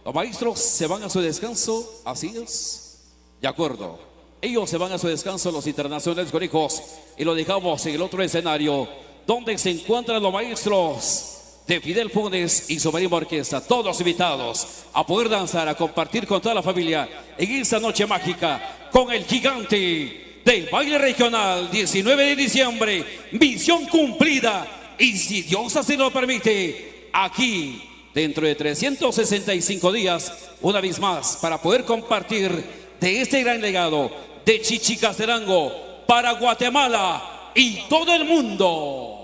los maestros se van a su descanso. Así es. De acuerdo. Ellos se van a su descanso, los internacionales conejos, y lo dejamos en el otro escenario, donde se encuentran los maestros de Fidel Funes y su marimba orquesta, todos invitados a poder danzar, a compartir con toda la familia en esta noche mágica con el gigante del baile regional. 19 de diciembre, misión cumplida, y si Dios así lo permite, aquí dentro de 365 días, una vez más, para poder compartir de este gran legado de Chichicastenango para Guatemala y todo el mundo.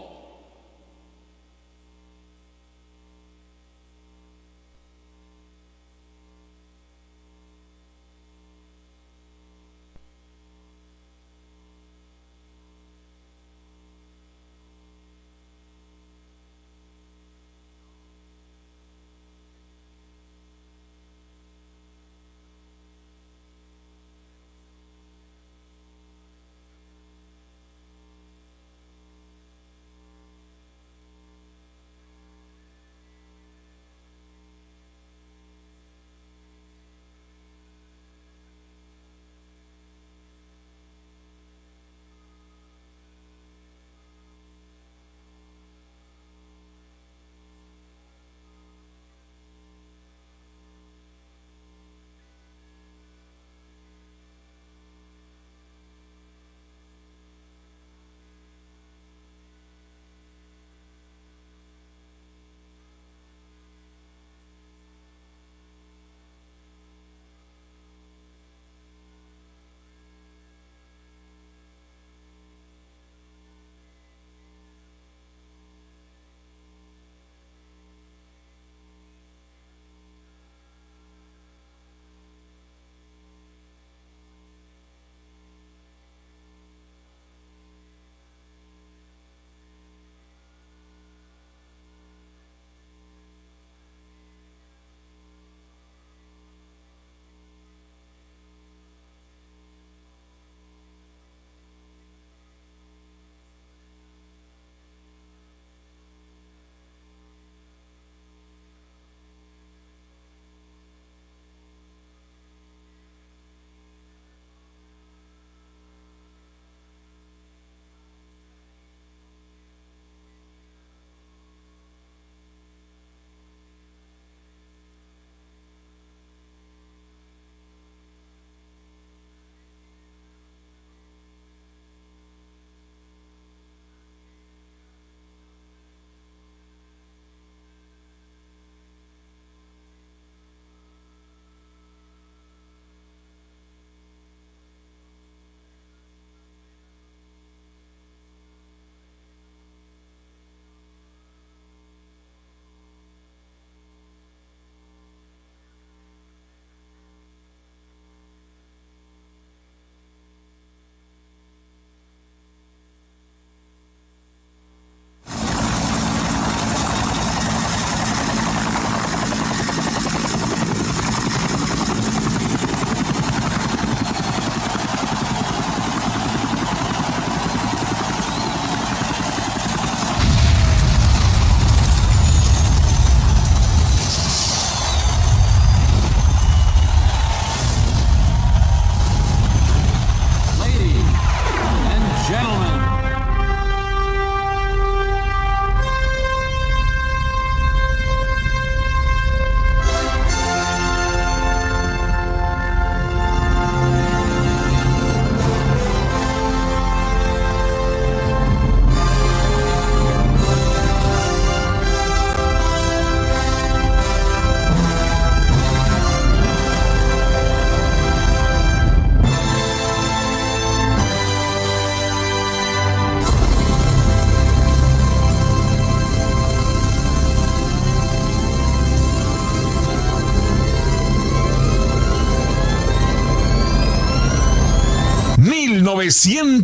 gentlemen.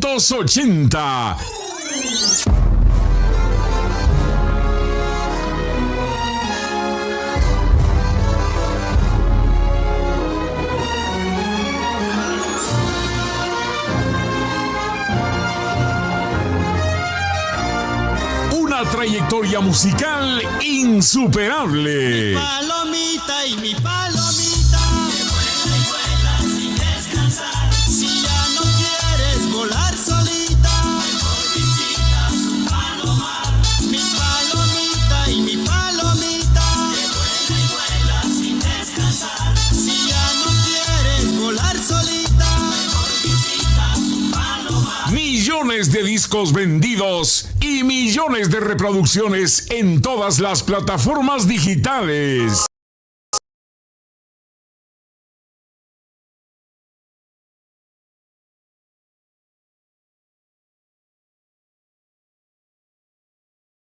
...1980... Una trayectoria musical insuperable. Palomita y mi palomita, vuela y vuela sin descansar. Si ya no quieres volar solita, mejor visita su palomar. Mi palomita y mi palomita, vuela y vuela sin descansar. Si ya no quieres volar solita, mejor visita su palomar. Millones de discos vendidos y millones de reproducciones en todas las plataformas digitales.